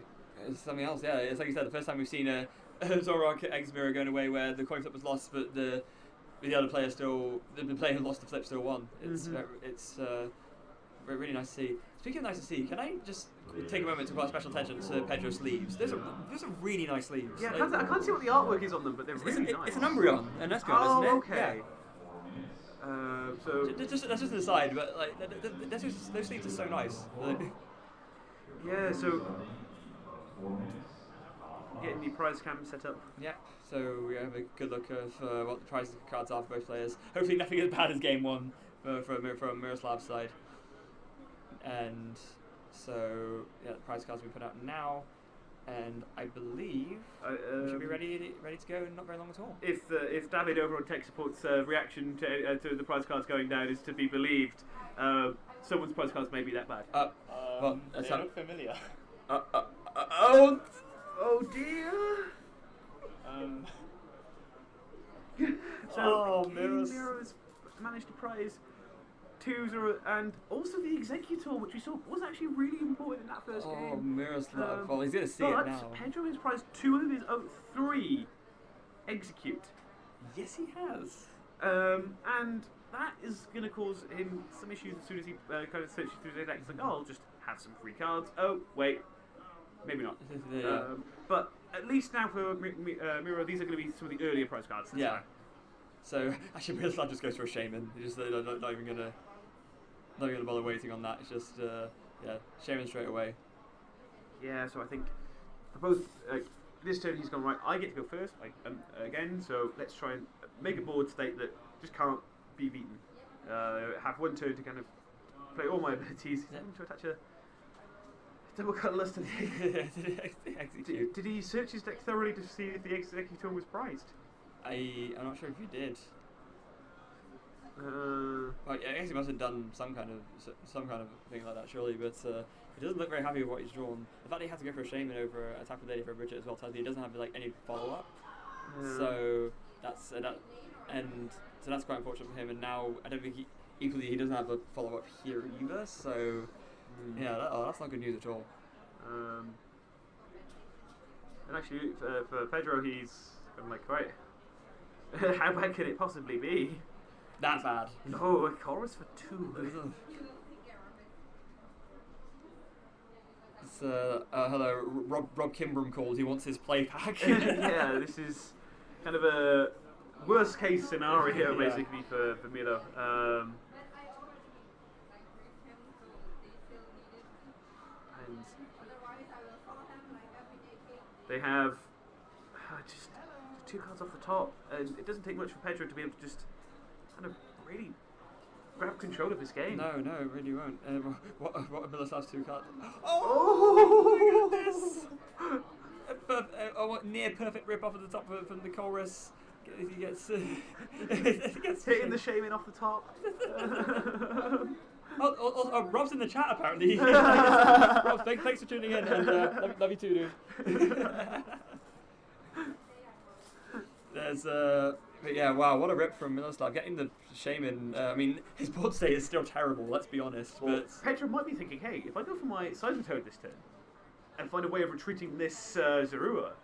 something else. Yeah, it's like you said, the first time we've seen a Zoroark Eggs mirror going away where the coin flip was lost, but the other player still, the player who lost the flip still won. It's Mhm. it's really nice to see. Speaking of nice to see, can I just take a moment to call special attention to Pedro's sleeves? Those are really nice sleeves. Yeah, Like, I can't see what the artwork is on them, but they're really nice. it's an Umbreon, an Espeon, Oh, isn't it? okay. So That's just an aside, but like those sleeves are so nice. yeah, so getting the prize cam set up. Yeah, so we have a good look of what the prize cards are for both players. Hopefully nothing as bad as game one from Miroslav's side. And so yeah, the prize cards we put out now, and I believe we should be ready to go in not very long at all. If David over on tech support's reaction to the prize cards going down is to be believed, someone's prize cards may be that bad. Well, they look familiar. Oh dear. So Miro's managed to prize 2-0, and also the Executor, which we saw was actually really important in that first game. Oh, Miroslav. Well, he's going to see it now. But Pedro has prized 2 of his 3 Execute. Yes, he has. And that is going to cause him some issues as soon as he kind of searches through his deck. He's like, oh, I'll just have some free cards. Oh, wait. Maybe not. Yeah. But at least now for Miro, these are going to be some of the earlier prize cards. Yeah. So actually, Miloslav just goes for a Shaman. He's just not even gonna bother waiting on that. It's just Shaman straight away. Yeah. So I think for both this turn he's gone right. I get to go first again. So let's try and make a board state that just can't be beaten. Have one turn to kind of play all my abilities. Yeah. To attach a double colourless to the Execute. Did he search his deck thoroughly to see if the Executor was prized? I'm not sure if you did. Well, yeah, I guess he must have done some kind of thing like that, surely. But he doesn't look very happy with what he's drawn. The fact that he had to go for a Shaman over Attack with Lady for a Bridget as well tells me he doesn't have like any follow up. So that's that's quite unfortunate for him. And now I don't think he doesn't have a follow up here either. So yeah, that's not good news at all. And actually, for Pedro, I'm like, right. How bad can it possibly be? That's bad. No, a chorus for 2. It's, hello, Rob Kimbram called. He wants his play pack. Yeah, this is kind of a worst case scenario basically for Milo. And they have just 2 cards off the top, and it doesn't take much for Pedro to be able to just kind of really grab control of this game. No, it really won't. What are Miloslav's 2 cards? Oh my goodness! Near perfect rip off at the top from the chorus. He gets hitting the Shaman off the top. Rob's in the chat apparently. Rob, thanks for tuning in, and love you too, dude. There's but yeah, wow, what a rip from Miloslav. Getting the Shaman, I mean, his board state is still terrible, let's be honest. But Pedro might be thinking, hey, if I go for my Seismitoad this turn and find a way of retreating this Zorua,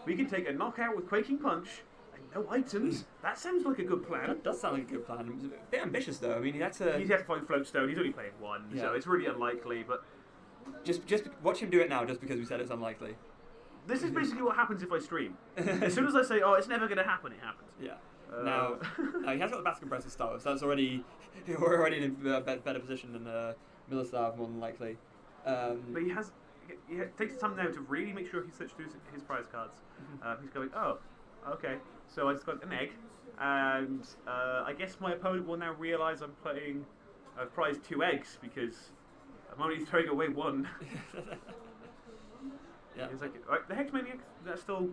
we can take a knockout with Quaking Punch and no items. That sounds like a good plan. That does sound like a good plan. It's a bit ambitious though. I mean, he had to... He'd have to find Floatstone. He's only playing 1, so it's really unlikely, but... Just watch him do it now, just because we said it's unlikely. This is basically what happens if I stream. As soon as I say, oh, it's never going to happen, it happens. Yeah. Now, he has got the Battle Compressor style, so that's already we're already in a better position than Miloslav, more than likely. But he takes time now to really make sure he searches through his prize cards. He's going, oh, okay, so I just got an egg, and I guess my opponent will now realise I've prized 2 eggs because I'm only throwing away 1. Yeah. He's like, right, the Hex Maniac, that's still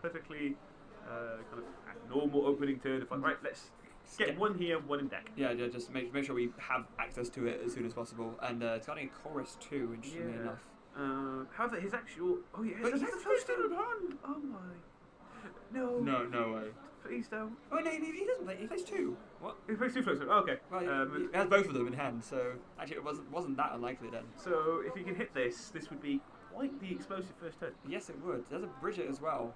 perfectly kind of a normal opening turn. If like, right, let's get 1 here, 1 in deck. Yeah, just make sure we have access to it as soon as possible. And it's got a chorus too, interestingly enough. However, his actual his Floatstone in hand. Oh my, No way. Please don't. Oh no, he doesn't play. He plays 2. What? He plays 2 Floatstone. Oh, okay. Well, he has both of them in hand, so actually it wasn't that unlikely then. So if you can hit this would be quite the explosive first turn. Yes, it would. There's a Bridget as well.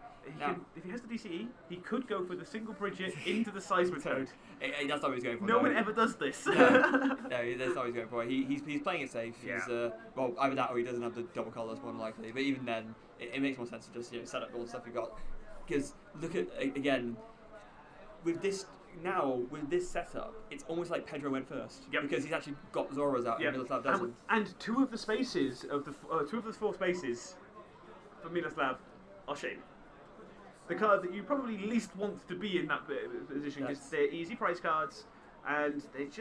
If he has the DCE, he could go for the single Bridget into the Seismitoad. That's not what he's going for. No one ever does this. No, that's not what he's going for. He's playing it safe. Yeah. He's well, either that or he doesn't have the double colours more than likely. But even then, it makes more sense to just set up all the stuff you've got. Because look at again with this setup, it's almost like Pedro went first. Yep. Because he's actually got Zoras out and Miloslav doesn't. And two of the spaces of the two of the 4 spaces for Miloslav are shame. The card that you probably least want to be in that position because they're easy price cards and it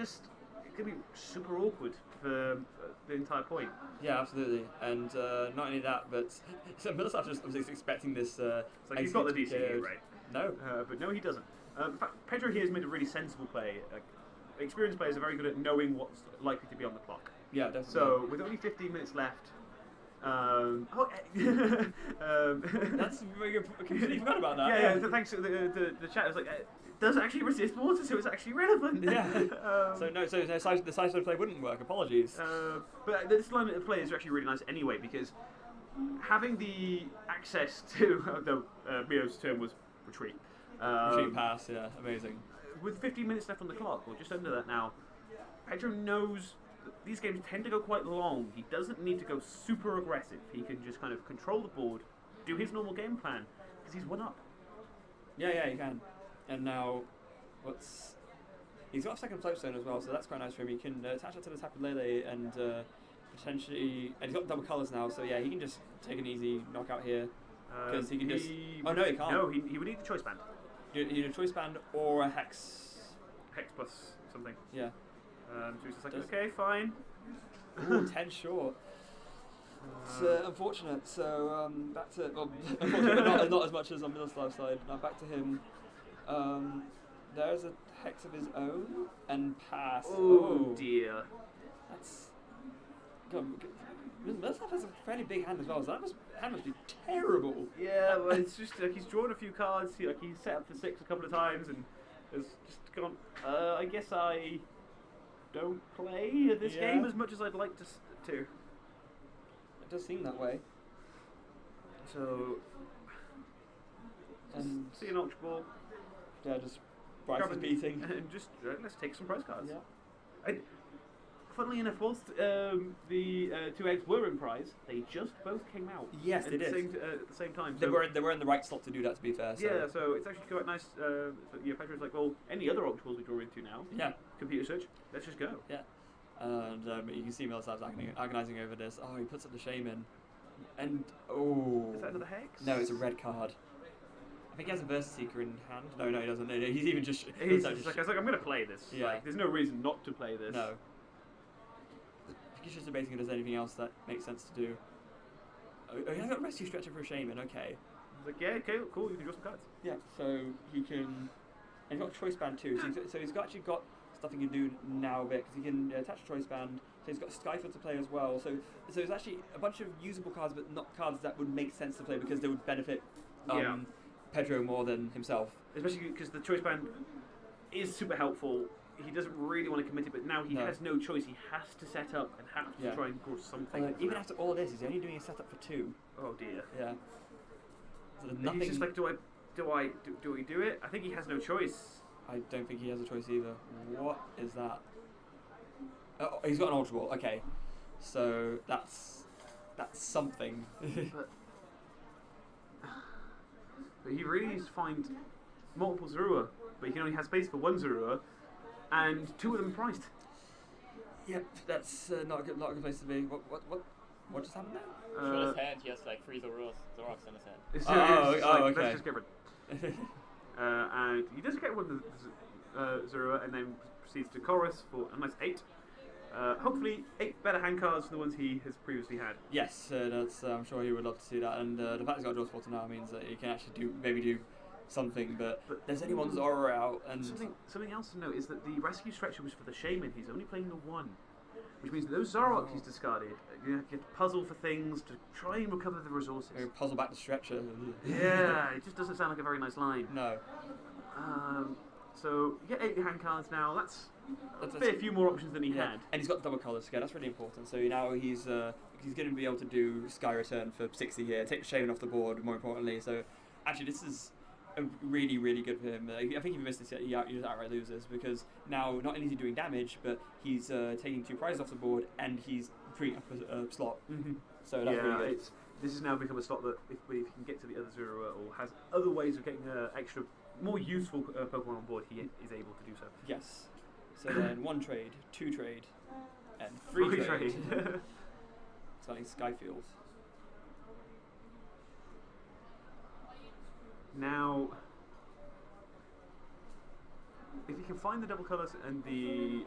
can be super awkward for the entire point. Yeah, absolutely. And not only that, but so Miloslav just was expecting this. Like he's got the DCE, right? No. But no, he doesn't. In fact, Pedro here has made a really sensible play. Experienced players are very good at knowing what's likely to be on the clock. Yeah, definitely. So with only 15 minutes left. That's I completely forgot about that. Yeah. So thanks to the chat. It was like, it does actually resist water, so it's actually relevant. Yeah. The size of play wouldn't work. Apologies. But this line of play is actually really nice anyway because having the access to though Rio's term was retreat. Retreat pass. Yeah, amazing. With 15 minutes left on the clock, or just under that now, Pedro knows these games tend to go quite long. He doesn't need to go super aggressive. He can just kind of control the board, do his normal game plan, because he's 1 up. Yeah, he can. And now, he's got a second floatstone as well, so that's quite nice for him. He can attach that to the Tapu Lele and potentially, and he's got double colours now, so yeah, he can just take an easy knockout here because he can just. Oh no, he can't. No, he would need the choice band. You need a choice band or a hex. Hex plus something. Yeah. So he's just like, okay, fine. Ooh, 10 short. It's unfortunate. So back to unfortunately not as much as on Miloslav's side. Now back to him. There's a hex of his own and pass. Oh dear. That's. Miloslav has a fairly big hand as well, so hand must be terrible. Yeah, well, it's just like he's drawn a few cards. He's set up for 6 a couple of times and has just gone. I guess I don't play this game as much as I'd like to. It does seem that way. So, see an Ultra Ball. Yeah, just Bryce is beating. And just let's take some prize cards. Yeah. Funnily enough, whilst the 2 eggs were in prize, they just both came out. Yes, at they did. At the same time. They were in the right slot to do that. To be fair. So. Yeah, so it's actually quite nice. Pedro's like, well, any other Ultra Balls we draw into now? Yeah. Computer search. Let's just go. Yeah. And you can see Miloslav's agonising over this. Oh, he puts up the shame in, and Is that another hex? No, it's a red card. I think he has a Versa Seeker in hand. No, he doesn't. No, he's even just. He's like, I'm going to play this. Yeah. Like, there's no reason not to play this. No. He's just debating if there's anything else that makes sense to do. Oh, he has got Rescue Stretcher for a Shaman, okay. He's like, yeah, okay, cool, you can draw some cards. Yeah, so he can. And he's got a Choice Band too, so he's actually got stuff he can do now a bit, because he can attach a Choice Band, so he's got Skyfield to play as well. So there's actually a bunch of usable cards, but not cards that would make sense to play because they would benefit Pedro more than himself. Especially because the Choice Band is super helpful. He doesn't really want to commit it, but now he has no choice. He has to set up and has to try and draw something. Even after all this, he's only doing a setup for 2. Oh dear. Yeah. So there's nothing. He's just like, do we do it? I think he has no choice. I don't think he has a choice either. What is that? Oh, he's got an Ultra Ball. Okay, so that's something. But he really needs to find multiple Zorua, but he can only have space for 1 Zorua, and 2 of them priced. Yep, that's not a good place to be. What just happened there? Show his hand. He has like 3 Zoroarks in his hand. Okay. Okay. Let's just get rid. And he does get 1 Zorua, and then proceeds to Chorus for a nice 8. Hopefully 8 better hand cards than the ones he has previously had. Yes, that's. I'm sure he would love to see that. And the fact he's got a draw spot now means that he can actually do something. But there's only 1 Zora out, and something else to note is that the rescue stretcher was for the Shaman. He's only playing the 1, which means that those Zoroarks he's discarded. You have to puzzle for things to try and recover the resources. Puzzle back the stretcher. Yeah, it just doesn't sound like a very nice line. No. So you get 8 hand cards now. That's a fair few more options than he had. And he's got double colours again. That's really important. So now he's he's going to be able to do Sky Return for 60 here, take the Shaman off the board, more importantly. So actually, this is a really, really good for him. I think if he missed this, he just outright loses, because now not only is he doing damage, but he's taking 2 prizes off the board, and he's freeing up a slot. So that's really good. This has now become a slot that if he can get to the other Zoroark or has other ways of getting extra, more useful Pokemon on board, he is able to do so. Yes. So then 1 trade, 2 trade, and 3 trade. Starting Skyfield. Now, if you can find the double colours and the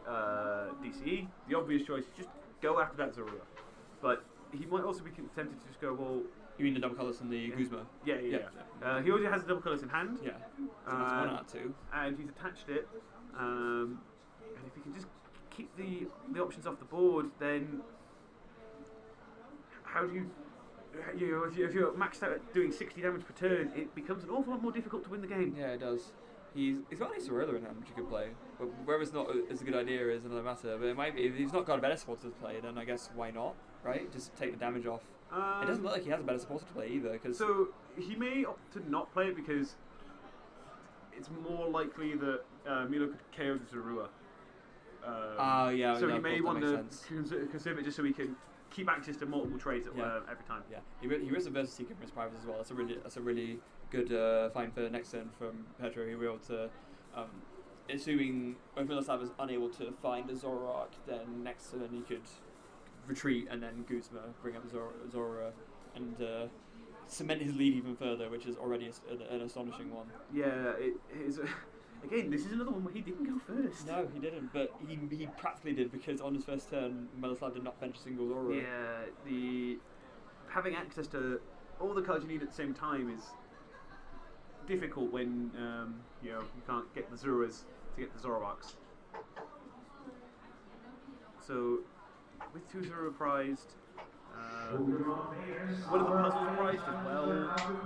DCE, the obvious choice is just go after that Zoroark. But he might also be tempted to just go, well... You mean the double colours and the Guzma? Yeah. He already has the double colours in hand. Yeah. So that's 1 out of 2. And he's attached it. And if he can just keep the options off the board, then how do you... if you're maxed out at doing 60 damage per turn, it becomes an awful lot more difficult to win the game. Yeah, it does. He's got an Isorilla in hand, which you could play. But whether it's not as a good idea is another matter. But it might be, if he's not got a better supporter to play, then I guess why not, right? Just take the damage off. It doesn't look like he has a better supporter to play either. So he may opt to not play it because it's more likely that Milo could KO the Zoroark. Yeah. So no, he may that want makes to sense. conserve it just so he can keep access to multiple trades every time. Yeah, he risks a Versus Seeker from his privates as well. That's a really good find for next turn from Pedro. He'll be able to, assuming if Miloslav is unable to find a Zoroark, then next turn he could retreat and then Guzma, bring up Zora, and cement his lead even further, which is already an astonishing one. Yeah, it is. Again, this is another one where he didn't go first. No, he didn't, but he practically did, because on his first turn, Miloslav did not bench a single Zora. Yeah, having access to all the cards you need at the same time is difficult when you can't get the Zoras to get the Zoroarks. So, with 2 Zora prized, one of the puzzles prized as well,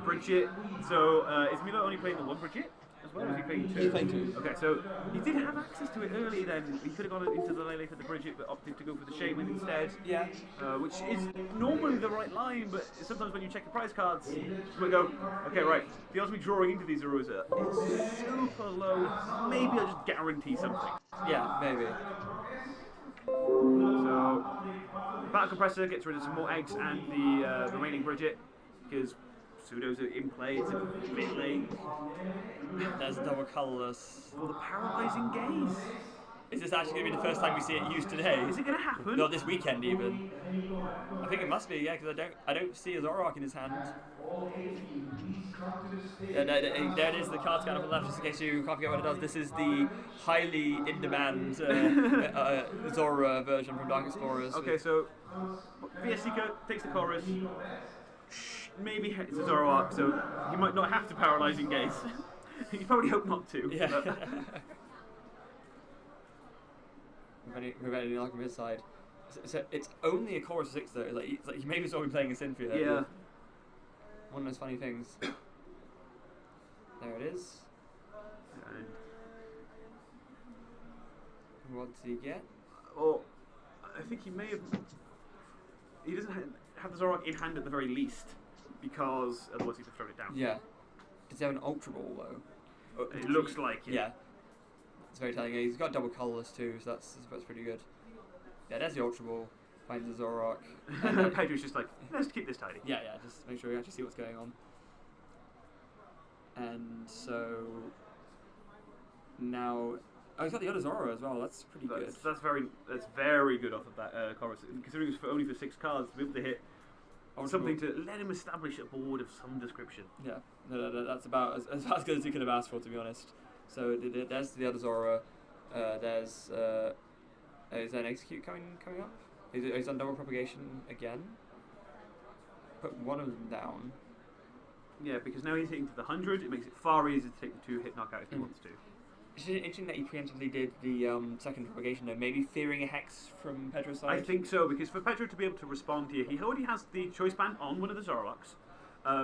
Bridget. So, is Milo only playing the 1 Bridget as well, or is he playing 2? He's playing 2. Okay, so he did have access to it early then. He could have gone into the Lele for the Bridget, but opted to go for the Shaman instead. Yeah. Which is normally the right line, but sometimes when you check the prize cards, you might go, okay, right, the odds of me drawing into these Zeros is super low. Maybe I'll just guarantee something. Yeah, maybe. So, Battle Compressor gets rid of some more eggs and the remaining Bridget, because Pseudos are in play, it's a bit late. There's double colourless. For the Paralysing Gaze. Is this actually going to be the first time we see it used today? Is it going to happen? Not this weekend even. I think it must be, yeah, because I don't see a Zoroark in his hand. Yeah, there it is, the card scan on the left, just in case you can't forget what it does. This is the highly in-demand Zora version from Dark Explorers. Okay, so VS Seeker takes the chorus. Maybe it's a Zoroark, so he might not have to Paralysing Gaze. You probably hope not to. Yeah. With any luck from his side. So it's only a chorus 6 though. It's like he may as well be playing a Cynthia. Yeah. One of those funny things. There it is. And what does he get? well, I think he may have. He doesn't have the Zoroark in hand at the very least, because otherwise he'd have thrown it down. Yeah. Does he have an Ultra Ball though? It looks like it. Yeah. It's very telling. He's got double colourless too, so that's pretty good. Yeah, there's the Ultra Ball. Finds the Zoroark. Pedro's just like, let's keep this tidy. Yeah, just make sure we actually see what's going on. And so now, oh, he's got the other Zora as well. That's pretty good. That's very good off of that chorus. Considering it was only for 6 cards, to be able to hit something to let him establish a board of some description. Yeah, no, that's about as good as he could have asked for, to be honest. So there's the other Zora. Is there an Execute coming up? He's on double propagation again. Put one of them down. Yeah, because now he's hitting to the 100. It makes it far easier to take the 2-hit knockout if he wants to. It's interesting that he preemptively did the second propagation though. Maybe fearing a hex from Pedro's side. I think so, because for Pedro to be able to respond here, he already has the choice band on one of the Zoroarks.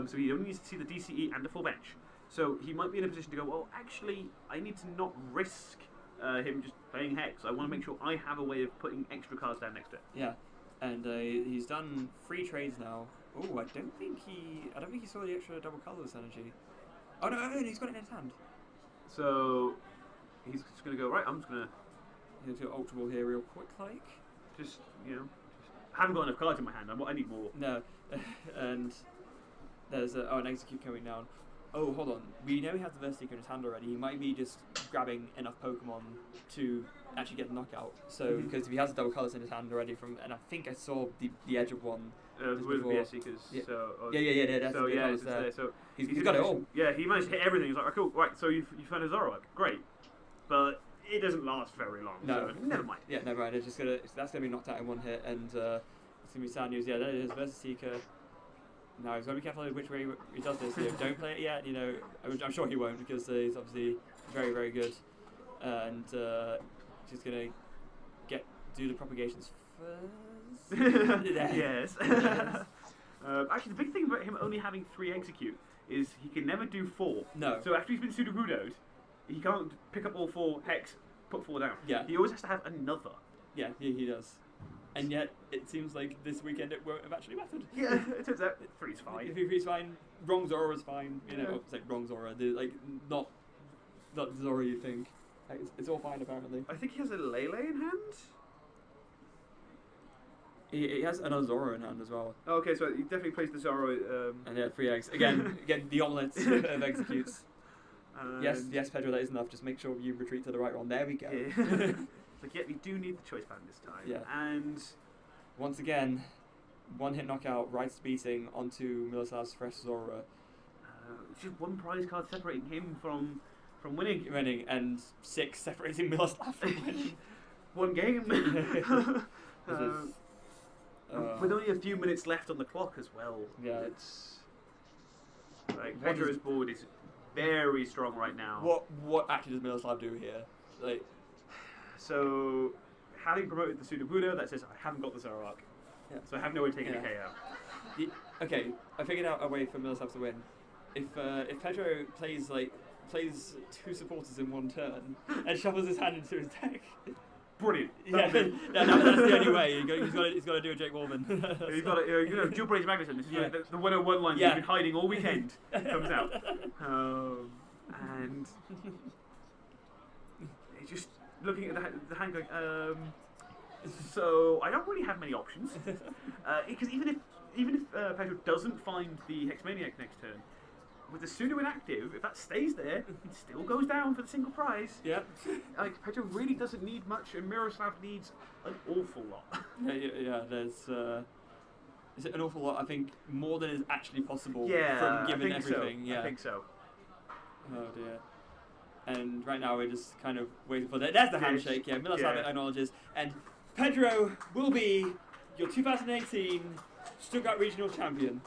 So he only needs to see the DCE and a full bench. So he might be in a position to go, well, actually, I need to not risk him just playing Hex. I want to make sure I have a way of putting extra cards down next to it. Yeah. And he's done 3 trades now. Oh, I don't think he saw the extra double colourless energy. Oh no, he's got it in his hand. So he's just gonna go right. I'm just gonna do Ultra Ball here real quick, like. just I haven't got enough cards in my hand. I need more. No, and there's an execute coming down. Oh, hold on. We know he has the Verse Seeker in his hand already. He might be just grabbing enough Pokemon to actually get the knockout. So because if he has double colours in his hand already, and I think I saw the edge of one. With before. VS Seekers. Yeah. So That's so the yeah, colours there. so He's got it all. Yeah, he managed to hit everything. He's like, oh, cool, right. So you found a Zoroark, great, but it doesn't last very long. No, so never mind. Yeah, never mind. That's gonna be knocked out in one hit, and it's gonna be sad news. Yeah, that is Versus Seeker. Now he's got to be careful which way he does this. Don't play it yet. I'm sure he won't because he's obviously very, very good, and just gonna do the propagations first. Yes. Actually, the big thing about him only having 3 execute is he can never do 4. No. So after he's been pseudo-rudoed, he can't pick up all 4 hex, put 4 down. Yeah. He always has to have another. Yeah, he does. And yet, it seems like this weekend it won't have actually mattered. Yeah, it turns out 3's fine. If 3's fine, wrong Zora's fine. It's like wrong Zora. Not Zora you think. Like, it's all fine apparently. I think he has a Lele in hand. He has another Zora in hand as well. Oh, okay, so he definitely plays the Zoro. And yeah, 3 eggs. Again, the omelette of executes. Yes, Pedro, that is enough. Just make sure you retreat to the right one. There we go. Yeah. Like, yeah, we do need the choice band this time. Yeah. And once again, 1-hit knockout, right beating onto Miloslav's fresh Zora. just 1 prize card separating him from winning. Winning, and 6 separating Miloslav from winning. 1 game. This With only a few minutes left on the clock as well. Yeah. It's like Pedro's board is very strong right now. What actually does Miloslav do here? Like, so having promoted the Sudobudo, that says I haven't got the Zoroark. Yeah. So I have no way of taking a KO. Okay, I figured out a way for Miloslav to win. If Pedro plays 2 supporters in 1 turn and shovels his hand into his deck. Brilliant. Yeah, that's the only way. He's got to do a Jake Wallman. He's got to, Dual Braids Magnetism. This is the 101 line you've been hiding all weekend comes out. And he's just looking at the hand going, so I don't really have many options. Because even if Pedro doesn't find the Hexmaniac next turn, with the Suno inactive, if that stays there, it still goes down for the single prize. Yeah. Like, Pedro really doesn't need much, and Miroslav needs an awful lot. Yeah, there's is it an awful lot? I think more than is actually possible from given everything. So. Yeah. I think so. Oh dear. And right now we're just kind of waiting for that. There's the handshake, Miloslav acknowledges. And Pedro will be your 2018 Stuttgart Regional champion.